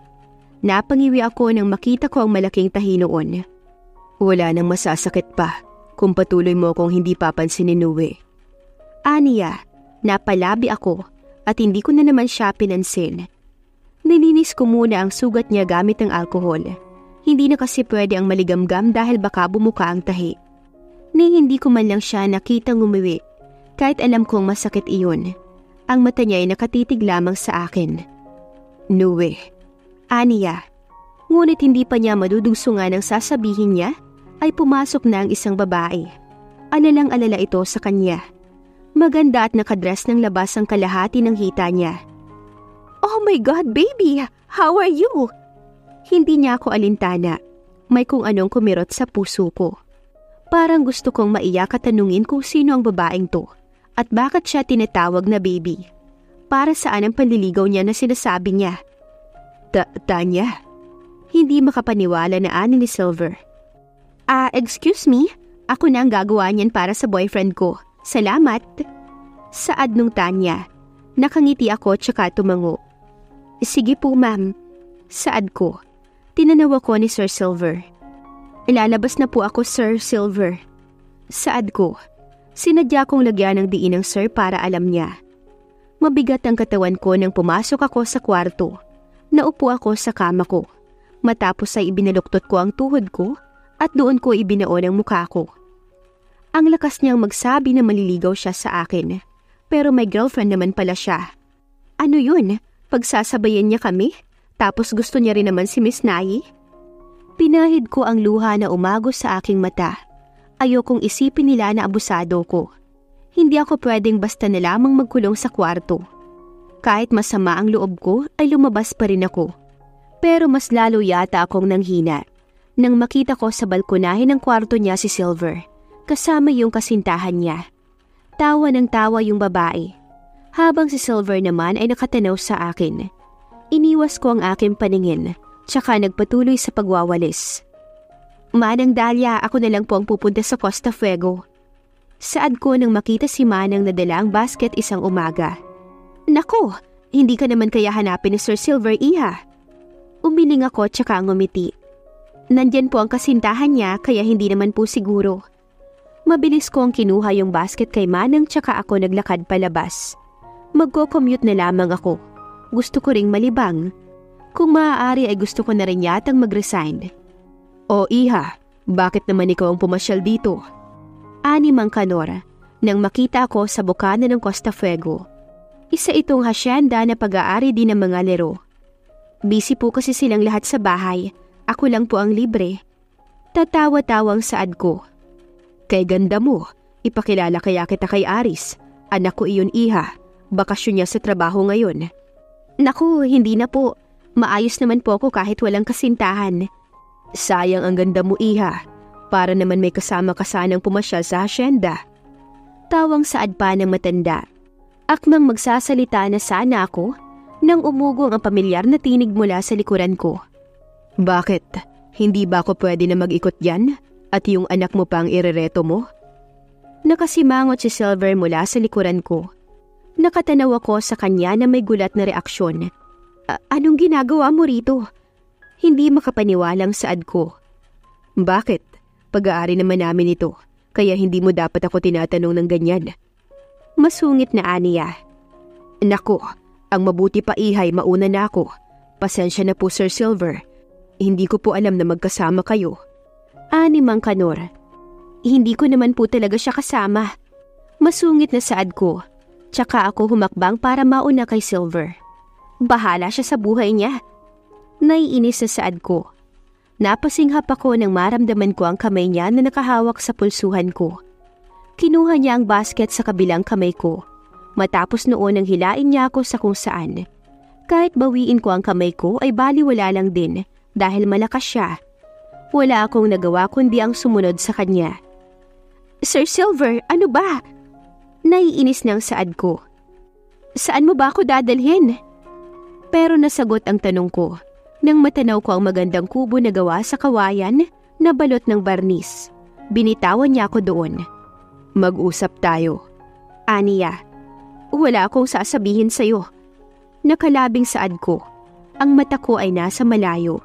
Napangiwi ako nang makita ko ang malaking tahi noon. Wala nang masasakit pa kung patuloy mo kung hindi papansin ni Nue. Aniya, napalabi ako at hindi ko na naman siya pinansin. Nilinis ko muna ang sugat niya gamit ang alkohol. Hindi na kasi pwede ang maligamgam dahil baka bumuka ang tahi. Ni hindi ko man lang siya nakitang umuwi, kahit alam kong masakit iyon. Ang mata niya ay nakatitig lamang sa akin. Nue. Aniya. Ngunit hindi pa niya madudugsungan ang sasabihin niya, ay pumasok na ang isang babae. Alalang-alala ito sa kanya. Maganda at nakadress ng labas ang kalahati ng hita niya. Oh my God, baby! How are you? Hindi niya ako alintana. May kung anong kumirot sa puso ko. Parang gusto kong maiyak at tanungin kung sino ang babaeng to at bakit siya tinatawag na baby. Para saan ang panliligaw niya na sinasabi niya? Tanya? Hindi makapaniwala na ani ni Silver. Excuse me? Ako na ang gagawa niyan para sa boyfriend ko. Salamat. Saad nung Tanya. Nakangiti ako tsaka tumango. Sige po ma'am. Saad ko. Tinanaw ako ni Sir Silver. Ilalabas na po ako Sir Silver. Saad ko. Sinadya kong lagyan ng diin ng sir para alam niya. Mabigat ang katawan ko nang pumasok ako sa kwarto. Naupo ako sa kama ko. Matapos ay ibinaluktot ko ang tuhod ko at doon ko ibinaon ang mukha ko. Ang lakas niyang magsabi na maliligaw siya sa akin. Pero may girlfriend naman pala siya. Ano yun? Pagsasabayan niya kami? Tapos gusto niya rin naman si Miss Nayi? Pinahid ko ang luha na umagos sa aking mata. Ayokong isipin nila na abusado ko. Hindi ako pwedeng basta na lamang magkulong sa kwarto. Kahit masama ang loob ko ay lumabas pa rin ako. Pero mas lalo yata akong nanghina nang makita ko sa balkonahe ng kwarto niya si Silver. Kasama yung kasintahan niya. Tawa ng tawa yung babae. Habang si Silver naman ay nakatanaw sa akin. Iniwas ko ang aking paningin, tsaka nagpatuloy sa pagwawalis. Manang Dahlia, ako na lang po ang pupunta sa Costa Fuego. Saad ko nang makita si Manang na dala ang basket isang umaga. Nako, hindi ka naman kaya hanapin ni Sir Silver, iha. Umiling ako tsaka ngumiti. Nandyan po ang kasintahan niya kaya hindi naman po siguro. Mabilis kong kinuha yung basket kay Manang tsaka ako naglakad palabas. Magko-commute na lamang ako. Gusto ko ring malibang. Kung maaari ay gusto ko na rin yatang mag-resign. O iha, bakit naman ikaw ang pumasyal dito? Ani Mang Kanor, nang makita ako sa bukana ng Costa Fuego. Isa itong hasyenda na pag-aari din ng mga lero. Busy po kasi silang lahat sa bahay. Ako lang po ang libre. Tatawa-tawang saad ko. Kay ganda mo, ipakilala kaya kita kay Aris. Anak ko iyon, iha. Bakasyon niya sa trabaho ngayon. Naku, hindi na po. Maayos naman po ako kahit walang kasintahan. Sayang ang ganda mo, iha. Para naman may kasama ka sanang pumasyal sa hasyenda. Tawang saad pa ng matanda. Akmang magsasalita na sana ako nang umugong ang pamilyar na tinig mula sa likuran ko. Bakit? Hindi ba ako pwede na mag-ikot yan? At yung anak mo pang irereto mo? Nakasimangot si Silver mula sa likuran ko. Nakatanaw ako sa kanya na may gulat na reaksyon. Anong ginagawa mo rito? Hindi makapaniwalang saad ko. Bakit? Pag-aari naman namin ito, kaya hindi mo dapat ako tinatanong ng ganyan. Masungit na aniya. Nako, ang mabuti pa ihay mauna na ako. Pasensya na po Sir Silver. Hindi ko po alam na magkasama kayo. Ani Mang Kanor. Hindi ko naman po talaga siya kasama. Masungit na saad ko. Tsaka ako humakbang para mauna kay Silver. Bahala siya sa buhay niya. Naiinis na saad ko. Napasinghap ako nang maramdaman ko ang kamay niya na nakahawak sa pulsuhan ko. Kinuha niya ang basket sa kabilang kamay ko. Matapos noon ang hilain niya ako sa kung saan. Kahit bawiin ko ang kamay ko ay baliwala lang din dahil malakas siya. Wala akong nagawa kundi ang sumunod sa kanya. Sir Silver, ano ba? Naiinis ng saad ko. Saan mo ba ako dadalhin? Pero nasagot ang tanong ko nang matanaw ko ang magandang kubo na gawa sa kawayan na balot ng barnis. Binitawan niya ako doon. Mag-usap tayo. Aniya, wala akong sasabihin sa'yo. Nakalabing saad ko. Ang mata ko ay nasa malayo.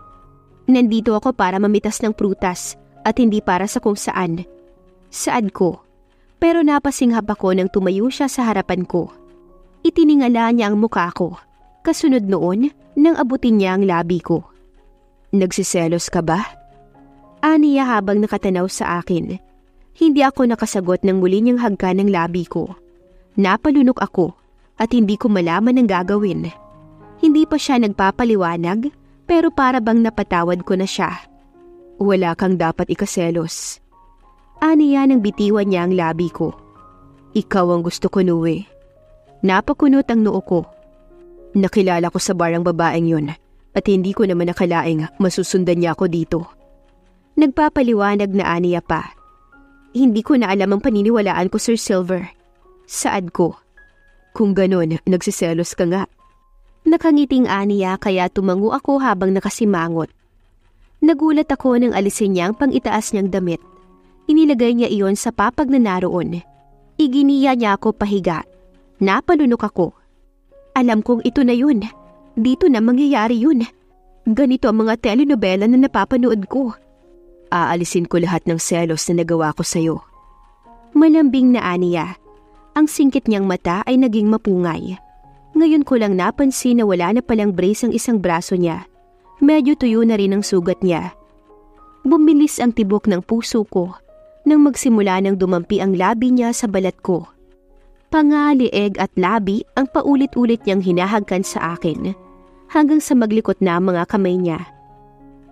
Nandito ako para mamitas ng prutas at hindi para sa kung saan. Saad ko. Pero napasinghap ako nang tumayo siya sa harapan ko. Itiningala niya ang mukha ko. Kasunod noon, nang abutin niya ang labi ko. Nagsiselos ka ba? Aniya habang nakatanaw sa akin. Hindi ako nakasagot nang muli niyang hagkan ng labi ko. Napalunok ako at hindi ko malaman ang gagawin. Hindi pa siya nagpapaliwanag pero para bang napatawad ko na siya. Wala kang dapat ikaselos. Aniya nang bitiwan niya ang labi ko. Ikaw ang gusto ko, Nue. Napakunot ang noo ko. Nakilala ko sa bar ang babaeng yun at hindi ko naman nakalaing masusundan niya ako dito. Nagpapaliwanag na aniya pa. Hindi ko na alam ang paniniwalaan ko, Sir Silver. Saad ko. Kung ganon, nagsiselos ka nga. Nakangiting aniya kaya tumango ako habang nakasimangot. Nagulat ako nang alisin niya ang pang-itaas niyang damit. Inilagay niya iyon sa papag na naroon. Iginiya niya ako pahiga. Napalunok ako. Alam kong ito na yun. Dito na mangyayari yun. Ganito ang mga telenovela na napapanood ko. Aalisin ko lahat ng selos na nagawa ko sa'yo. Malambing na aniya. Ang singkit niyang mata ay naging mapungay. Ngayon ko lang napansin na wala na palang brace ang isang braso niya. Medyo tuyo na rin ang sugat niya. Bumilis ang tibok ng puso ko nang magsimula nang dumampi ang labi niya sa balat ko. Panga, leeg at labi ang paulit-ulit niyang hinahagkan sa akin hanggang sa maglikot na ang mga kamay niya.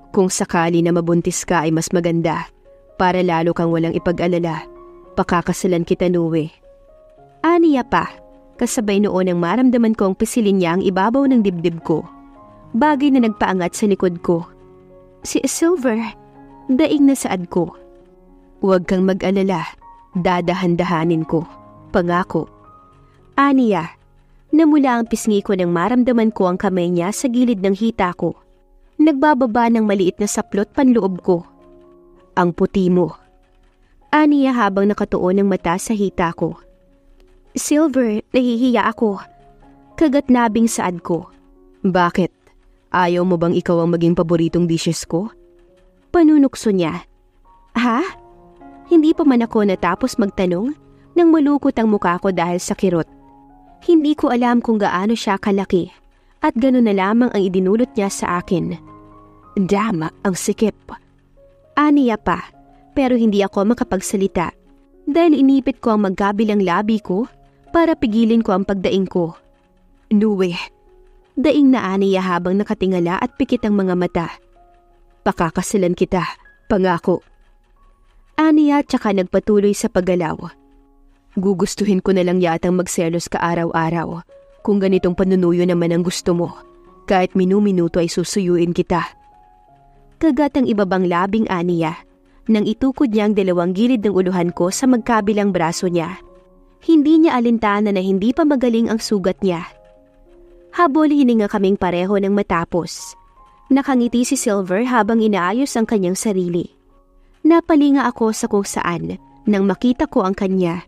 Kung sakali na mabuntis ka ay mas maganda para lalo kang walang ipag-alala. Pakakasalan kita, Nue. Aniya pa, kasabay noon ang maramdaman kong pisilin niya ang ibabaw ng dibdib ko. Bagay na nagpaangat sa likod ko. Si Silver, daing na saad ko. Huwag kang mag-alala, dadahan-dahanin ko. Pangako. Aniya, namula ang pisngi ko nang maramdaman ko ang kamay niya sa gilid ng hita ko. Nagbababa ng maliit na saplot panloob ko. Ang puti mo. Aniya habang nakatuon ang mata sa hita ko. Silver, nahihiya ako. Kagat-nabing saad ko. Bakit? Ayaw mo bang ikaw ang maging paboritong dishes ko? Panunukso niya. Ha? Hindi pa man ako natapos magtanong nang malukot ang mukha ko dahil sa kirot. Hindi ko alam kung gaano siya kalaki at gano'n na lamang ang idinulot niya sa akin. Dama ang sikip. Aniya pa, pero hindi ako makapagsalita dahil inipit ko ang magkabilang labi ko para pigilin ko ang pagdaing ko. Nue, Daing na Aniya habang nakatingala at pikit ang mga mata. Pakakasalan kita, pangako. Aniya tsaka nagpatuloy sa paggalaw. Gugustuhin ko na lang yatang magselos ka araw-araw. Kung ganitong panunuyo naman ang gusto mo, kahit minu-minuto ay susuyuin kita. Kagat ang ibabang labing Aniya nang itukod niya ang dalawang gilid ng uluhan ko sa magkabilang braso niya. Hindi niya alintana na hindi pa magaling ang sugat niya. Habol hininga kaming pareho ng matapos. Nakangiti si Silver habang inaayos ang kanyang sarili. Napalinga ako sa kung saan nang makita ko ang kanya.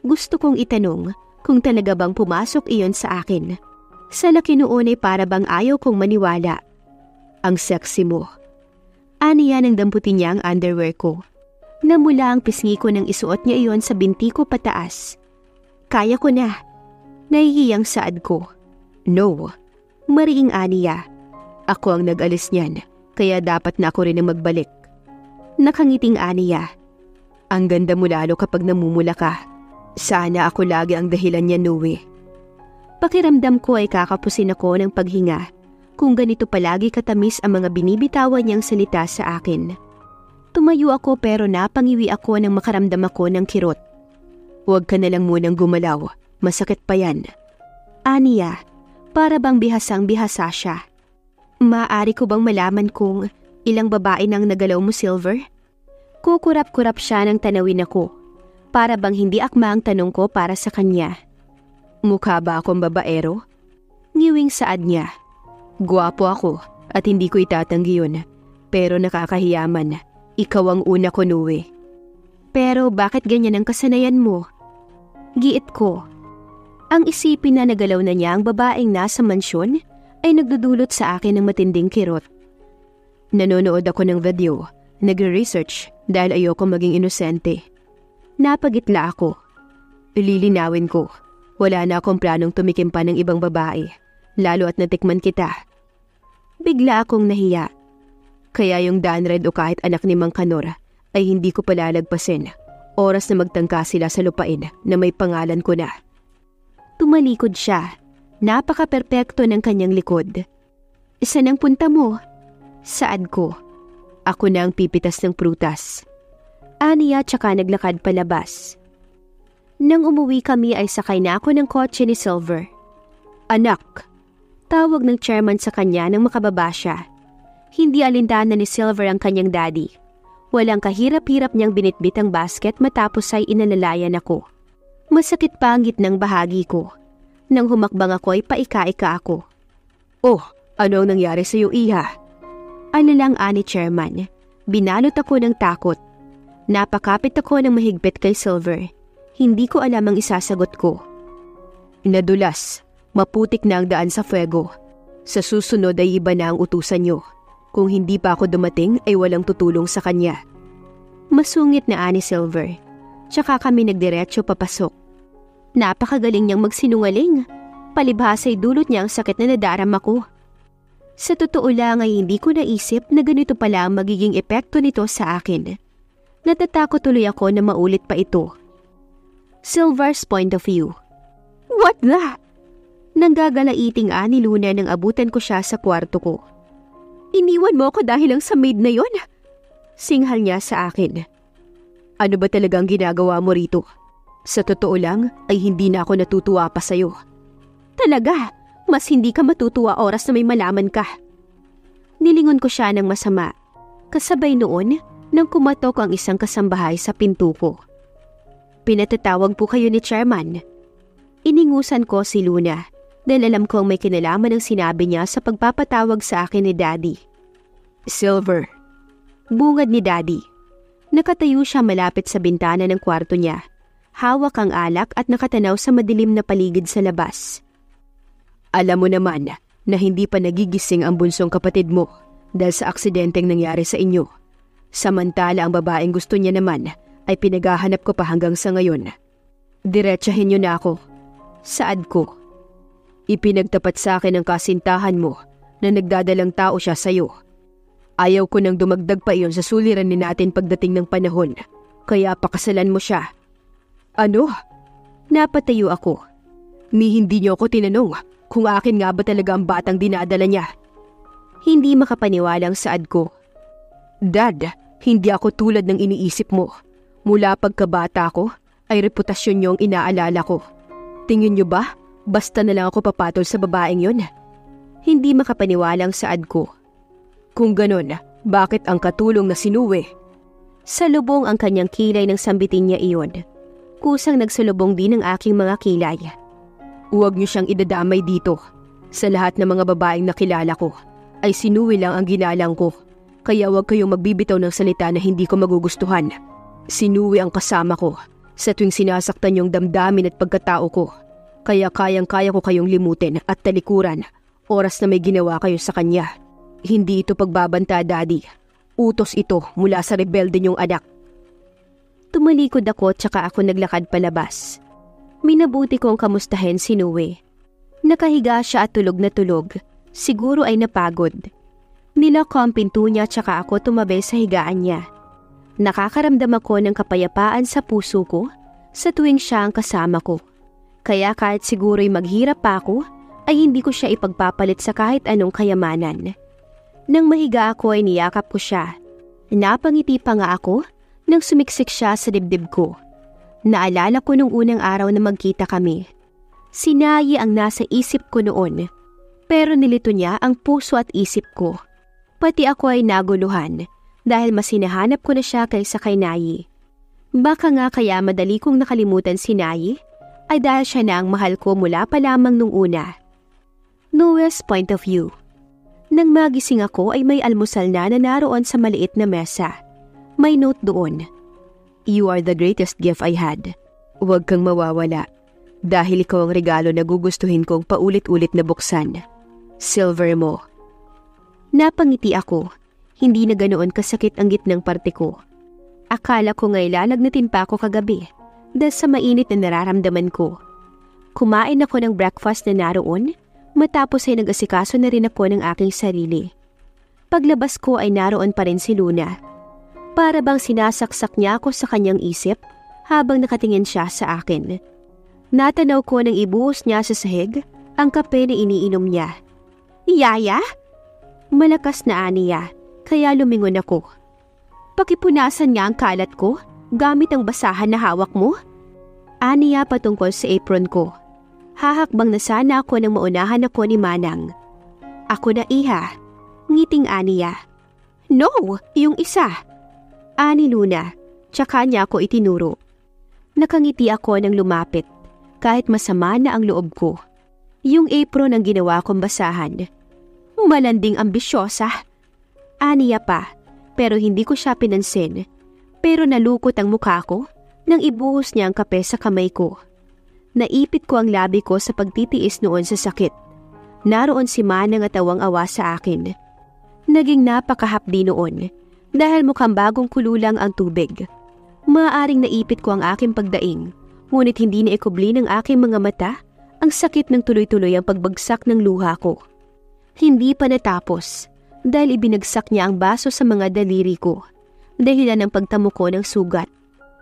Gusto kong itanong kung talaga bang pumasok iyon sa akin. Sa laki noon ay para bang ayaw kong maniwala. Ang sexy mo. Aniya nang damputin niya ang underwear ko. Namula ang pisngi ko nang isuot niya iyon sa binti ko pataas. Kaya ko na. Nahihiyang saad ko. No. Mariing Aniya. Ako ang nag-alis niyan, kaya dapat na ako rin ang magbalik. Nakangiting Aniya. Ang ganda mo lalo kapag namumula ka. Sana ako lagi ang dahilan niya, Noe. Pakiramdam ko ay kakapusin ako ng paghinga kung ganito palagi katamis ang mga binibitawan niyang salita sa akin. Tumayo ako pero napangiwi ako nang makaramdam ako ng kirot. Huwag ka na lang munang gumalaw, masakit pa yan. Aniya, para bang bihasang-bihasa siya. Maaari ko bang malaman kung ilang babae nang nagalaw mo, Silver? Kukurap-kurap siya nang tanawin ako. Para bang hindi akma ang tanong ko para sa kanya. Mukha ba akong babaero? Ngiwing saad niya. Guwapo ako at hindi ko itatanggi yun. Pero nakakahiyaman. Ikaw ang una ko, Noe. Pero bakit ganyan ang kasanayan mo? Giit ko. Ang isipin na nagalaw na niya ang babaeng nasa mansyon ay nagdudulot sa akin ng matinding kirot. Nanonood ako ng video, nagre-research dahil ayoko maging inosente. Napagitla ako. Lilinawin ko, wala na akong planong tumikim pa ng ibang babae, lalo at natikman kita. Bigla akong nahiya. Kaya yung Danred o kahit anak ni Mang Kanor ay hindi ko palalagpasin. Oras na magtangka sila sa lupain na may pangalan ko na. Tumalikod siya. Napaka-perpekto ng kanyang likod. Saan ang punta mo? Saad ko. Ako na ang pipitas ng prutas. Aniya tsaka naglakad palabas. Nang umuwi kami ay sakay na ako ng kotse ni Silver. Anak, tawag ng chairman sa kanya nang makababa siya. Hindi alintana ni Silver ang kanyang daddy. Walang kahirap-hirap niyang binitbit ang basket matapos ay inalalayan ako. Masakit pa ang gitnang bahagi ko. Nang humakbang ako ay paika-ika ako. Oh, ano ang nangyari sa iyo, Iha? Alalang ani chairman. Binalot ako ng takot. Napakapit ako ng mahigpit kay Silver. Hindi ko alam ang isasagot ko. Nadulas. Maputik na ang daan sa fuego. Sa susunod ay iba na ang utusan niyo. Kung hindi pa ako dumating ay walang tutulong sa kanya. Masungit na ani Silver. Tsaka kami nagdiretso papasok. Napakagaling niyang magsinungaling. Palibhas ay dulot niya ang sakit na nadarama ko. Sa totoo lang ay hindi ko naisip na ganito pala ang magiging epekto nito sa akin. Natatakot tuloy ako na maulit pa ito. Silver's point of view. What the? Nanggagalaiting ani Luna nang abutan ko siya sa kwarto ko. Iniwan mo ako dahil lang sa maid na yon? Singhal niya sa akin. Ano ba talagang ginagawa mo rito? Sa totoo lang ay hindi na ako natutuwa pa sa'yo. Talaga? Mas hindi ka matutuwa oras na may malaman ka. Nilingon ko siya ng masama. Kasabay noon nang kumatok ang isang kasambahay sa pinto ko. Pinatatawag po kayo ni Chairman. Iningusan ko si Luna dahil alam kong may kinalaman ang sinabi niya sa pagpapatawag sa akin ni Daddy. Silver. Bungad ni Daddy. Nakatayo siya malapit sa bintana ng kwarto niya. Hawak ang alak at nakatanaw sa madilim na paligid sa labas. Alam mo naman na hindi pa nagigising ang bunsong kapatid mo dahil sa aksidenteng nangyari sa inyo. Samantala ang babaeng gusto niya naman ay pinaghahanap ko pa hanggang sa ngayon. Diretsahin niyo na ako. Saad ko. Ipinagtapat sa akin ang kasintahan mo na nagdadalang tao siya sa'yo. Ayaw ko nang dumagdag pa iyon sa suliranin natin pagdating ng panahon. Kaya pakasalan mo siya. Ano? Napatayo ako. Ni hindi niyo ako tinanong Kung akin nga ba talaga ang batang dinadala niya? Hindi makapaniwalang saad ko. Dad, hindi ako tulad ng iniisip mo. Mula pagkabata ko, ay reputasyon niyo ang inaalala ko. Tingin niyo ba, basta na lang ako papatol sa babaeng yon? Hindi makapaniwalang saad ko. Kung ganon, bakit ang katulong na sinuwi? Salubong ang kanyang kilay nang sambitin niya iyon. Kusang nagsalubong din ang aking mga kilay. Huwag niyo siyang idadamay dito. Sa lahat ng mga babaeng nakilala ko, ay sinuwi lang ang ginalang ko. Kaya huwag kayong magbibitaw ng salita na hindi ko magugustuhan. Sinuwi ang kasama ko sa tuwing sinasaktan yung damdamin at pagkatao ko. Kaya kayang-kaya ko kayong limutin at talikuran oras na may ginawa kayo sa kanya. Hindi ito pagbabanta, Daddy. Utos ito mula sa rebelde niyong anak. Tumalikod ako tsaka ako naglakad palabas. Minabuti kong kamustahin si Noe. Nakahiga siya at tulog na tulog. Siguro ay napagod. Nilako ang pinto niya tsaka ako tumabi sa higaan niya. Nakakaramdam ako ng kapayapaan sa puso ko sa tuwing siya ang kasama ko. Kaya kahit siguro'y maghirap pa ako, ay hindi ko siya ipagpapalit sa kahit anong kayamanan. Nang mahiga ako ay niyakap ko siya. Napangiti pa nga ako nang sumiksik siya sa dibdib ko. Naalala ko nung unang araw na magkita kami. Sinayi ang nasa isip ko noon, pero nilito niya ang puso at isip ko. Pati ako ay naguluhan dahil mas hinahanap ko na siya kaysa kay Nayi. Baka nga kaya madali kong nakalimutan si Nayi ay dahil siya na ang mahal ko mula pa lamang nung una. Noah's point of view. Nang magising ako ay may almusal na naroon sa maliit na mesa. May note doon. You are the greatest gift I had. Huwag kang mawawala. Dahil ikaw ang regalo na gugustuhin kong paulit-ulit na buksan. Silver mo. Napangiti ako. Hindi na ganoon kasakit ang gitnang parte ko. Akala ko nga'y lalagnatin pa ako kagabi dahil sa mainit na nararamdaman ko. Kumain ako ng breakfast na naroon. Matapos ay nag-asikaso na rin ako ng aking sarili. Paglabas ko ay naroon pa rin si Luna. Para bang sinasaksak niya ako sa kanyang isip habang nakatingin siya sa akin. Natanaw ko nang ibuhos niya sa sahig ang kape na iniinom niya. Yaya? Malakas na aniya, kaya lumingon ako. Pakipunasan nga ang kalat ko gamit ang basahan na hawak mo? Aniya patungkol sa apron ko. Hahakbang na sana ako nang maunahan ako ni Manang. Ako na iha. Ngiting aniya. No, yung isa. Ani Luna, tsaka niya ako itinuro. Nakangiti ako nang lumapit, kahit masama na ang loob ko. Yung apron ang ginawa kong basahan. Malanding ambisyosa. Aniya pa, pero hindi ko siya pinansin. Pero nalukot ang mukha ko nang ibuhos niya ang kape sa kamay ko. Naipit ko ang labi ko sa pagtitiis noon sa sakit. Naroon si Manang at awang-awa sa akin. Naging napakahapdi noon dahil mukhang bagong kululang ang tubig. Maaaring naipit ko ang aking pagdaing, ngunit hindi na ikubli ng aking mga mata ang sakit ng tuloy-tuloy ang pagbagsak ng luha ko. Hindi pa natapos dahil ibinagsak niya ang baso sa mga daliri ko, dahilan ng pagtamo ko ng sugat.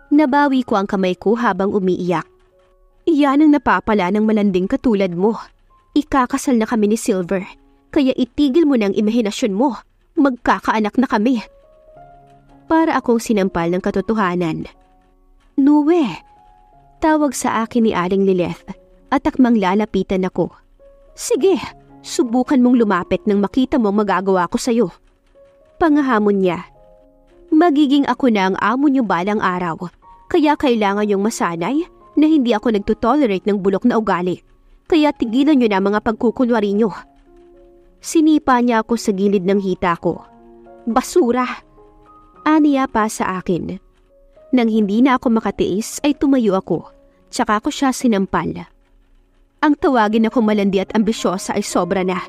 Nabawi ko ang kamay ko habang umiiyak. Iyan ang napapala ng malanding katulad mo. Ikakasal na kami ni Silver, kaya itigil mo na ang imahinasyon mo. Magkakaanak na kami. Para akong sinampal ng katotohanan. Noe, tawag sa akin ni Aling Lilith at akmang lalapitan ako. Sige, subukan mong lumapit nang makita mo magagawa ko sa'yo. Pangahamon niya. Magiging ako na ang amo niyo balang araw, kaya kailangan niyong masanay na hindi ako nagtutolerate ng bulok na ugali, kaya tigilan niyo na mga pagkukunwari niyo. Sinipa niya ako sa gilid ng hita ko. Basura! Aniya pa sa akin. Nang hindi na ako makatiis ay tumayo ako, tsaka ko siya sinampal. Ang tawagin akong malandi at ambisyosa ay sobra na.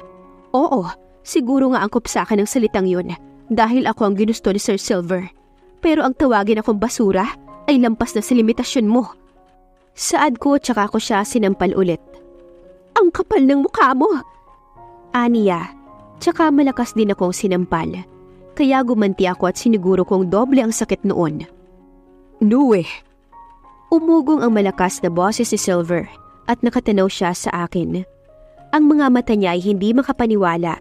Oo, siguro nga angkop sa akin ang salitang yun dahil ako ang ginusto ni Sir Silver. Pero ang tawagin akong basura ay lampas na sa limitasyon mo. Saad ko tsaka ko siya sinampal ulit. Ang kapal ng mukha mo! Aniya, tsaka malakas din akong sinampal. Kaya gumanti ako at siniguro kong doble ang sakit noon. Noe! Umugong ang malakas na boses ni Silver at nakatanaw siya sa akin. Ang mga mata niya ay hindi makapaniwala.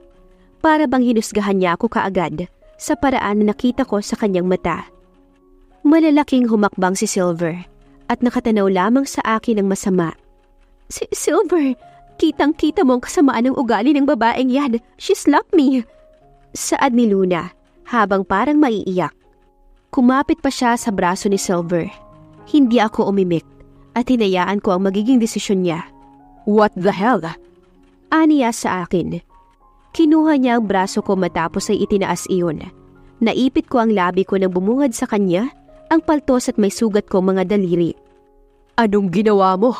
Para bang hinusgahan niya ako kaagad sa paraan na nakita ko sa kanyang mata. Malalaking humakbang si Silver at nakatanaw lamang sa akin ng masama. Silver, kitang-kita mo ang kasamaan ng ugali ng babaeng yan. She slapped me. Saad ni Luna habang parang maiiyak. Kumapit pa siya sa braso ni Silver. Hindi ako umimik at hinayaan ko ang magiging desisyon niya. What the hell? Aniya sa akin. Kinuha niya ang braso ko matapos ay itinaas iyon. Naipit ko ang labi ko nang bumungad sa kanya ang paltos at may sugat ko mga daliri. Anong ginawa mo?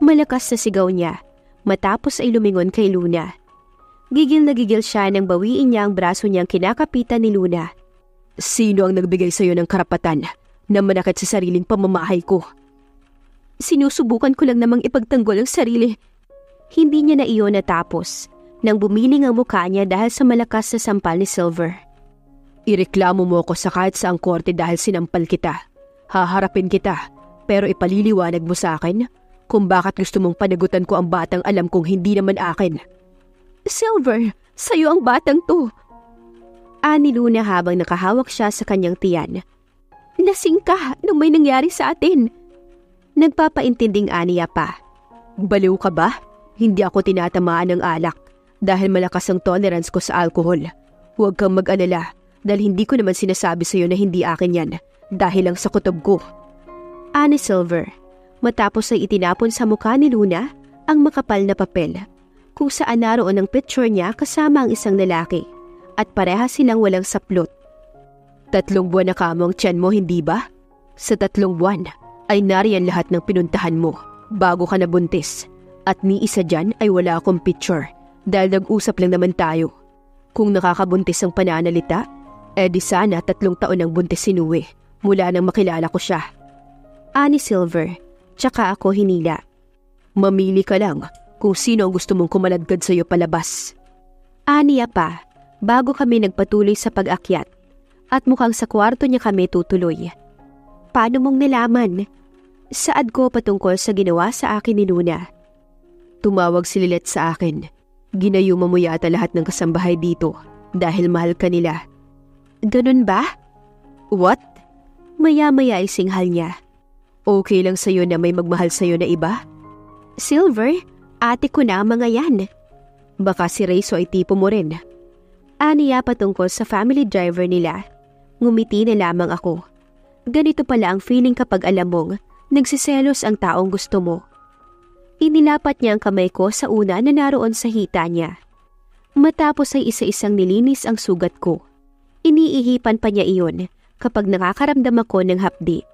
Malakas na sigaw niya matapos ay lumingon kay Luna. Gigil na gigil siya nang bawiin niya ang braso niyang kinakapitan ni Luna. Sino ang nagbigay sa iyo ng karapatan na manakit sa sariling pamamahay ko? Sinusubukan ko lang namang ipagtanggol ang sarili. Hindi niya na iyon natapos nang bumiling ang mukha niya dahil sa malakas na sampal ni Silver. Ireklamo mo ko sa kahit saang korte dahil sinampal kita. Haharapin kita, pero ipaliliwanag mo sa akin kung bakit gusto mong panagutan ko ang batang alam kong hindi naman akin. Silver, sa'yo ang batang to. Ani Luna habang nakahawak siya sa kanyang tiyan. Lasing ka nung may nangyari sa atin. Nagpapaintinding aniya pa. Baliw ka ba? Hindi ako tinatamaan ng alak dahil malakas ang tolerance ko sa alcohol. Huwag kang mag-alala dahil hindi ko naman sinasabi sa iyo na hindi akin yan dahil lang sa kutob ko. Ani Silver. Matapos ay itinapon sa mukha ni Luna ang makapal na papel kung saan naroon ang picture niya kasama ang isang lalaki at pareha silang walang saplot. 3 buwan na kamo ang tiyan mo, hindi ba? Sa 3 buwan ay nariyan lahat ng pinuntahan mo bago ka nabuntis at ni isa dyan ay wala akong picture dahil nag-usap lang naman tayo. Kung nakakabuntis ang pananalita, di sana 3 taon ang buntis sinuwi mula nang makilala ko siya. Ani Silver. Tsaka ako hinila. Mamili ka lang kung sino ang gusto mong kumaladkad sa'yo palabas. Aniya pa, bago kami nagpatuloy sa pag-akyat at mukhang sa kwarto niya kami tutuloy. Paano mong nalaman? Saad ko patungkol sa ginawa sa akin ni Luna. Tumawag si Lilet sa akin. Ginayuma mo yata lahat ng kasambahay dito dahil mahal ka nila. Ganun ba? What? Maya-maya ay singhal niya. Okay lang sa'yo na may magmahal sa'yo na iba? Silver, ate ko na ang mga yan. Baka si Raiso ay tipo mo rin. Aniya patungkol sa family driver nila. Ngumiti na lamang ako. Ganito pala ang feeling kapag alam mong nagsiselos ang taong gusto mo. Inilapat niya ang kamay ko sa una na naroon sa hita niya. Matapos ay isa-isang nilinis ang sugat ko. Iniihipan pa niya iyon kapag nakakaramdam ako ng hapdi.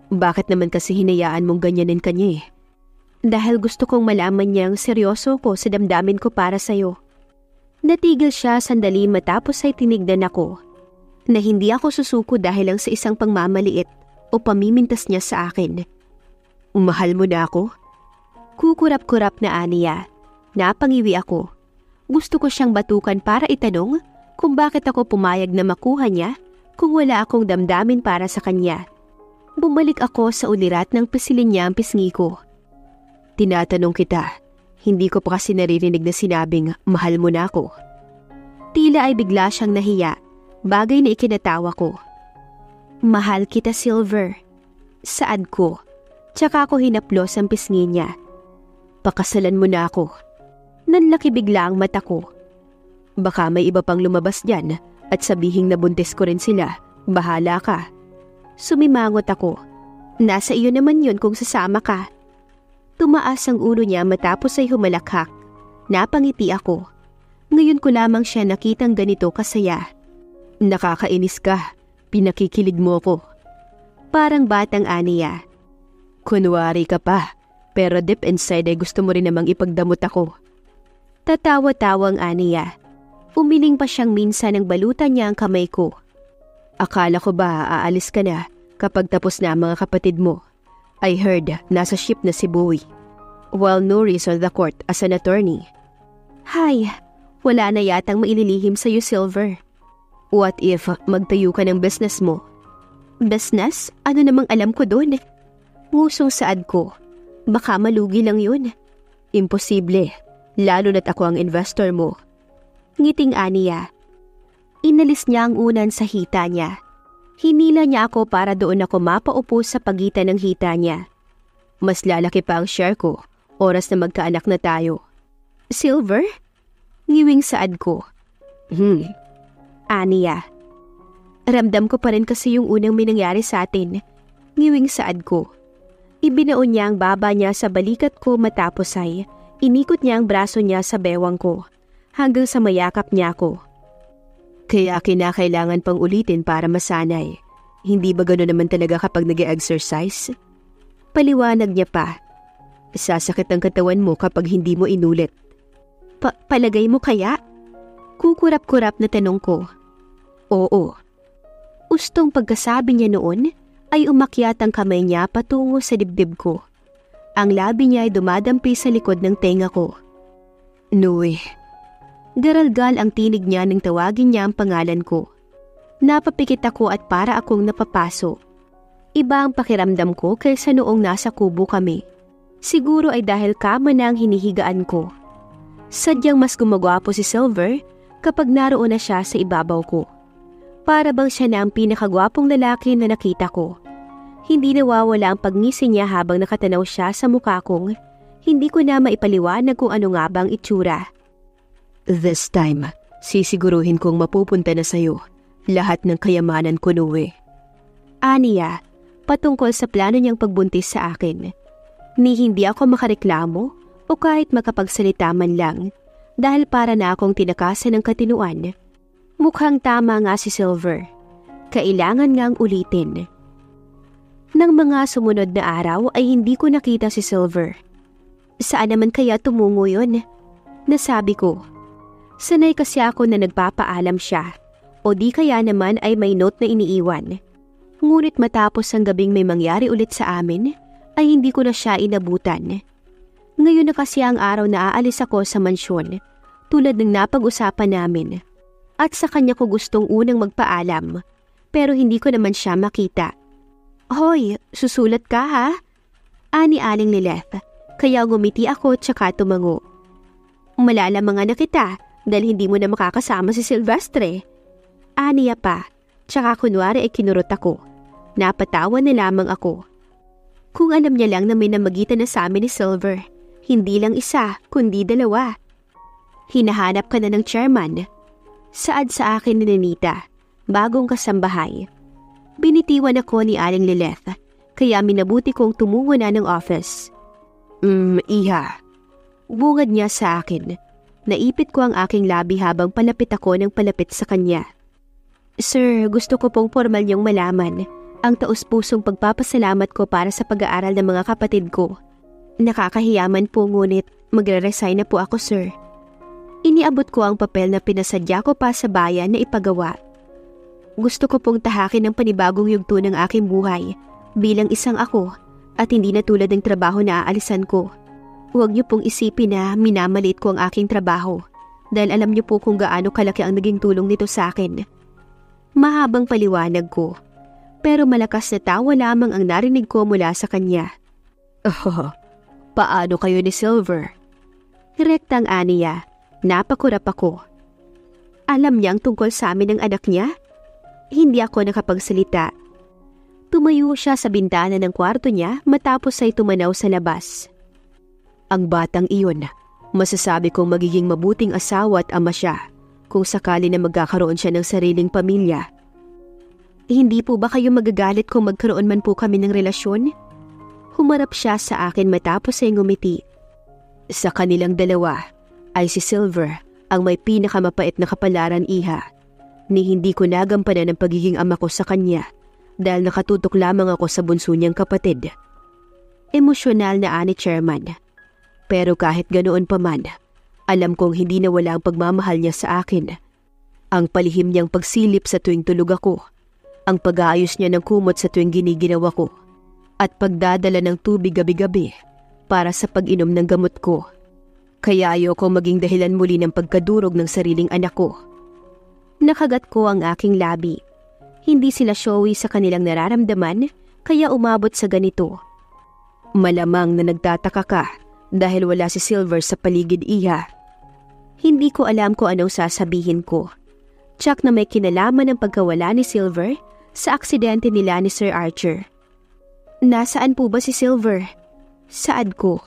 Bakit naman kasi hinayaan mong ganyanin kanya eh? Dahil gusto kong malaman niyang seryoso ko sa damdamin ko para sa'yo. Natigil siya sandali matapos ay tinignan ako. Na hindi ako susuko dahil lang sa isang pangmamaliit o pamimintas niya sa akin. Mahal mo na ako? Kukurap-kurap na aniya. Napangiwi ako. Gusto ko siyang batukan para itanong kung bakit ako pumayag na makuha niya kung wala akong damdamin para sa kanya. Bumalik ako sa ulirat ng pisilin niya ang pisngi ko. Tinatanong kita, hindi ko pa kasi naririnig na sinabing mahal mo na ako. Tila ay bigla siyang nahiya, bagay na ikinatawa ko. Mahal kita, Silver. Saad ko, tsaka ako hinaplos ang pisngi niya. Pakasalan mo na ako. Nanlaki bigla ang mata ko. Baka may iba pang lumabas dyan at sabihing nabuntis ko rin sila. Bahala ka. Sumimangot ako. Nasa iyo naman yun kung sasama ka. Tumaas ang ulo niya matapos ay humalakhak. Napangiti ako. Ngayon ko lamang siya nakitang ganito kasaya. Nakakainis ka. Pinakikilig mo ko. Parang batang aniya. Kunwari ka pa, pero deep inside ay gusto mo rin namang ipagdamot ako. Tatawa-tawang aniya. Umiling pa siyang minsan ng balutan niya ang kamay ko. Akala ko ba aalis ka na kapag tapos na ang mga kapatid mo? I heard nasa ship na si Bowie. While Nuri is on the court as an attorney. Hay, wala na yatang maililihim sa'yo, Silver. What if magtayo ka ng business mo? Business? Ano namang alam ko doon? Ngusong saad ko. Baka malugi lang yun. Imposible. Lalo na't ako ang investor mo. Ngiting aniya. Inalis niya ang unan sa hita niya. Hinila niya ako para doon ako mapaupo sa pagitan ng hita niya. Mas lalaki pa ang share ko, oras na magkaanak na tayo. Silver? Ngiwing saad ko. Aniya. Ramdam ko pa rin kasi yung unang may nangyari sa atin. Ngiwing saad ko. Ibinaon niya ang baba niya sa balikat ko matapos ay inikot niya ang braso niya sa bewang ko hanggang sa mayakap niya ako. Kaya kinakailangan pang ulitin para masanay. Hindi ba gano'n naman talaga kapag nag-exercise? Paliwanag niya pa. Sasakit ang katawan mo kapag hindi mo inulit. Palagay mo kaya? Kukurap-kurap na tanong ko. Oo. Ustong pagkasabi niya noon ay umakyat ang kamay niya patungo sa dibdib ko. Ang labi niya ay dumadampi sa likod ng tenga ko. Nui. Garalgal ang tinig niya nang tawagin niya ang pangalan ko. Napapikit ako at para akong napapaso. Iba ang pakiramdam ko kaysa noong nasa kubo kami. Siguro ay dahil kama na ang hinihigaan ko. Sadyang mas gumagwapo si Silver kapag naroon na siya sa ibabaw ko. Para bang siya na ang pinakagwapong lalaki na nakita ko. Hindi nawawala ang pagngisi niya habang nakatanaw siya sa mukha kong hindi ko na maipaliwanag kung ano nga bang itsura. This time, sisiguruhin kong mapupunta na sa'yo lahat ng kayamanan ko, Nui. Aniya, patungkol sa plano niyang pagbuntis sa akin. Ni hindi ako makareklamo o kahit makapagsalita man lang dahil para na akong tinakasan ng katinuan. Mukhang tama nga si Silver. Kailangan ngang ulitin. Nang mga sumunod na araw ay hindi ko nakita si Silver. Saan naman kaya tumungo yun? Nasabi ko. Sanay kasi ako na nagpapaalam siya o di kaya naman ay may note na iniiwan. Ngunit matapos ang gabing may mangyari ulit sa amin ay hindi ko na siya inabutan. Ngayon na kasi ang araw na aalis ako sa mansyon tulad ng napag-usapan namin. At sa kanya ko gustong unang magpaalam pero hindi ko naman siya makita. Hoy, susulat ka ha? Ani Aling Lilith, kaya ngumiti ako tsaka tumango. Malalamang na kita dahil hindi mo na makakasama si Silvestre. Aniya pa, tsaka kunwari ay kinurot ako. Napatawa na lamang ako. Kung alam niya lang na may namagitan na sa amin ni Silver, hindi lang isa, kundi dalawa. Hinahanap ka na ng chairman. Saad sa akin ni Nenita, bagong kasambahay. Binitiwan ako ni Aling Lilith, kaya minabuti kong tumungo na ng office. Iha. Bungad niya sa akin. Naipit ko ang aking labi habang palapit ako ng palapit sa kanya. Sir, gusto ko pong formal niyong malaman ang taus-pusong pagpapasalamat ko para sa pag-aaral ng mga kapatid ko. Nakakahiyaman po ngunit magre-resign na po ako, sir. Iniabot ko ang papel na pinasadya ko pa sa bayan na ipagawa. Gusto ko pong tahakin ng panibagong yugto ng aking buhay bilang isang ako at hindi na tulad ng trabaho na aalisan ko. Huwag niyo pong isipin na minamaliit ko ang aking trabaho dahil alam niyo po kung gaano kalaki ang naging tulong nito sa akin. Mahabang paliwanag ko, pero malakas na tawa lamang ang narinig ko mula sa kanya. Oh, paano kayo ni Silver? Rektang aniya, napakurap ako. Alam niyang tungkol sa amin ng anak niya? Hindi ako nakapagsalita. Tumayo siya sa bintana ng kwarto niya matapos ay tumanaw sa labas. Ang batang iyon, masasabi kong magiging mabuting asawa at ama siya kung sakali na magkakaroon siya ng sariling pamilya. Hindi po ba kayo magagalit kung magkaroon man po kami ng relasyon? Humarap siya sa akin matapos ay ngumiti. Sa kanilang dalawa ay si Silver ang may pinakamapait na kapalaran, iha. Ni hindi ko nagampanan ang pagiging ama ko sa kanya dahil nakatutok lamang ako sa bunso niyang kapatid. Emosyonal na ani Chairman. Pero kahit ganoon pa man, alam kong hindi nawala ang pagmamahal niya sa akin. Ang palihim niyang pagsilip sa tuwing tulog ako, ang pag-aayos niya ng kumot sa tuwing giniginawa ko, at pagdadala ng tubig gabi-gabi para sa pag-inom ng gamot ko. Kaya ayoko maging dahilan muli ng pagkadurog ng sariling anak ko. Nakagat ko ang aking labi. Hindi sila showy sa kanilang nararamdaman, kaya umabot sa ganito. Malamang na nagtataka ka dahil wala si Silver sa paligid, iha. Hindi ko alam kung anong sasabihin ko. Tsak na may kinalaman ng pagkawala ni Silver sa aksidente nila ni Sir Archer. Nasaan po ba si Silver? Saad ko.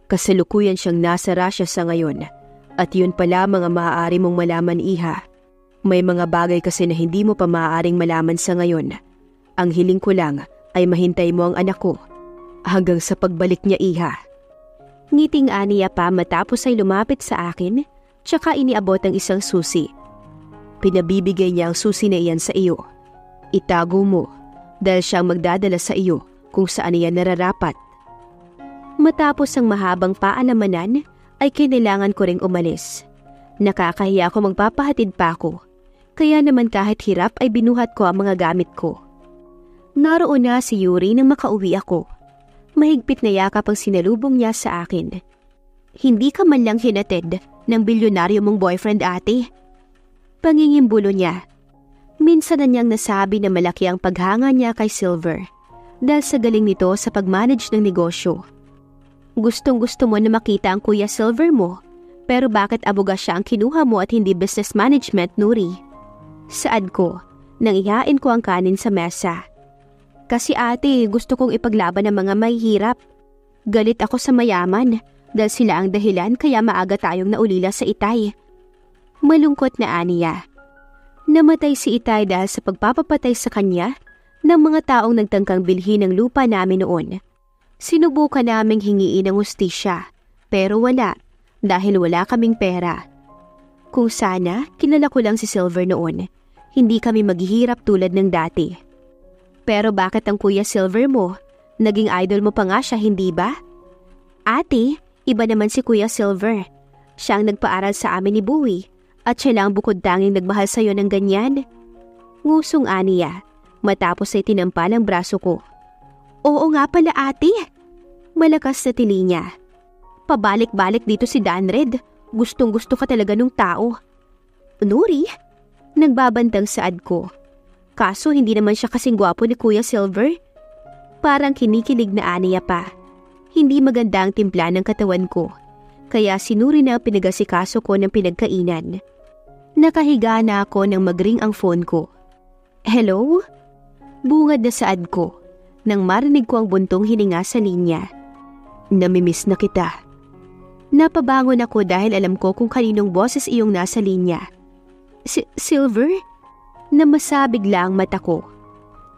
Kasalukuyan siyang nasa Russia sa ngayon. At yun pala mga maaari mong malaman, iha. May mga bagay kasi na hindi mo pa maaaring malaman sa ngayon. Ang hiling ko lang ay mahintay mo ang anak ko hanggang sa pagbalik niya, iha. Ngiting aniya pa matapos ay lumapit sa akin, tsaka iniabot ang isang susi. Pinabibigay niya ang susi na iyan sa iyo. Itago mo dahil siyang magdadala sa iyo kung saan iyan nararapat. Matapos ang mahabang paalamanan, ay kinailangan ko ring umalis. Nakakahiya ako magpapahatid pa ako, kaya naman kahit hirap ay binuhat ko ang mga gamit ko. Naroon na si Yuri nang makauwi ako. Mahigpit na yakap ang sinalubong niya sa akin. Hindi ka man lang hinatid ng bilyonaryo mong boyfriend, ate. Pangingimbulo niya. Minsan na niyang nasabi na malaki ang paghanga niya kay Silver dahil sa galing nito sa pag-manage ng negosyo. Gustong-gusto mo na makita ang Kuya Silver mo, pero bakit aboga siya ang kinuha mo at hindi business management, Nuri? Saad ko, nang ihain ko ang kanin sa mesa. Kasi ate, gusto kong ipaglaban ang mga mahihirap. Galit ako sa mayaman dahil sila ang dahilan kaya maaga tayong naulila sa Itay. Malungkot na aniya. Namatay si Itay dahil sa pagpapapatay sa kanya ng mga taong nagtangkang bilhin ng lupa namin noon. Sinubukan naming hingiin ang hustisya, pero wala dahil wala kaming pera. Kung sana, kilala ko lang si Silver noon, hindi kami maghihirap tulad ng dati. Pero bakit ang Kuya Silver mo? Naging idol mo pa nga siya, hindi ba? Ate, iba naman si Kuya Silver. Siya ang nagpaaral sa amin ni Bowie at siya lang bukod tanging nagmahal sa'yo ng ganyan. Ngusong aniya, matapos ay tinampal ang braso ko. Oo nga pala, ate. Malakas na tili niya. Pabalik-balik dito si Danred. Gustong-gusto ka talaga nung tao. Nuri? Nagbabantang saad ko. Kaso hindi naman siya kasing gwapo ni Kuya Silver. Parang kinikilig na aniya pa. Hindi maganda ang timpla ng katawan ko. Kaya sinuri na ang pinagasikaso ko ng pinagkainan. Nakahiga na ako nang magring ang phone ko. Hello? Bungad na saad ko nang marinig ko ang buntong hininga sa linya. Namimiss na kita. Napabangon ako dahil alam ko kung kaninong boses iyong nasa linya. Silver? Namasa bigla ang mata ko.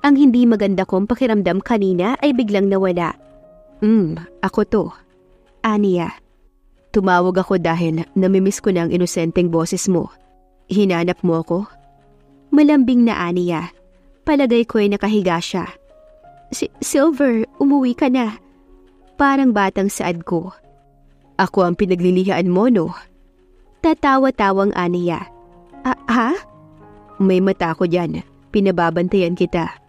Ang hindi maganda kong pakiramdam kanina ay biglang nawala. Ako to. Aniya. Tumawag ako dahil namimiss ko na ang inosenteng boses mo. Hinanap mo ako? Malambing na aniya. Palagay ko ay nakahiga siya. Silver, umuwi ka na. Parang batang saad ko. Ako ang pinaglilihaan mo, no? Tatawa-tawang aniya. Ha? May mata ko dyan. Pinababantayan kita.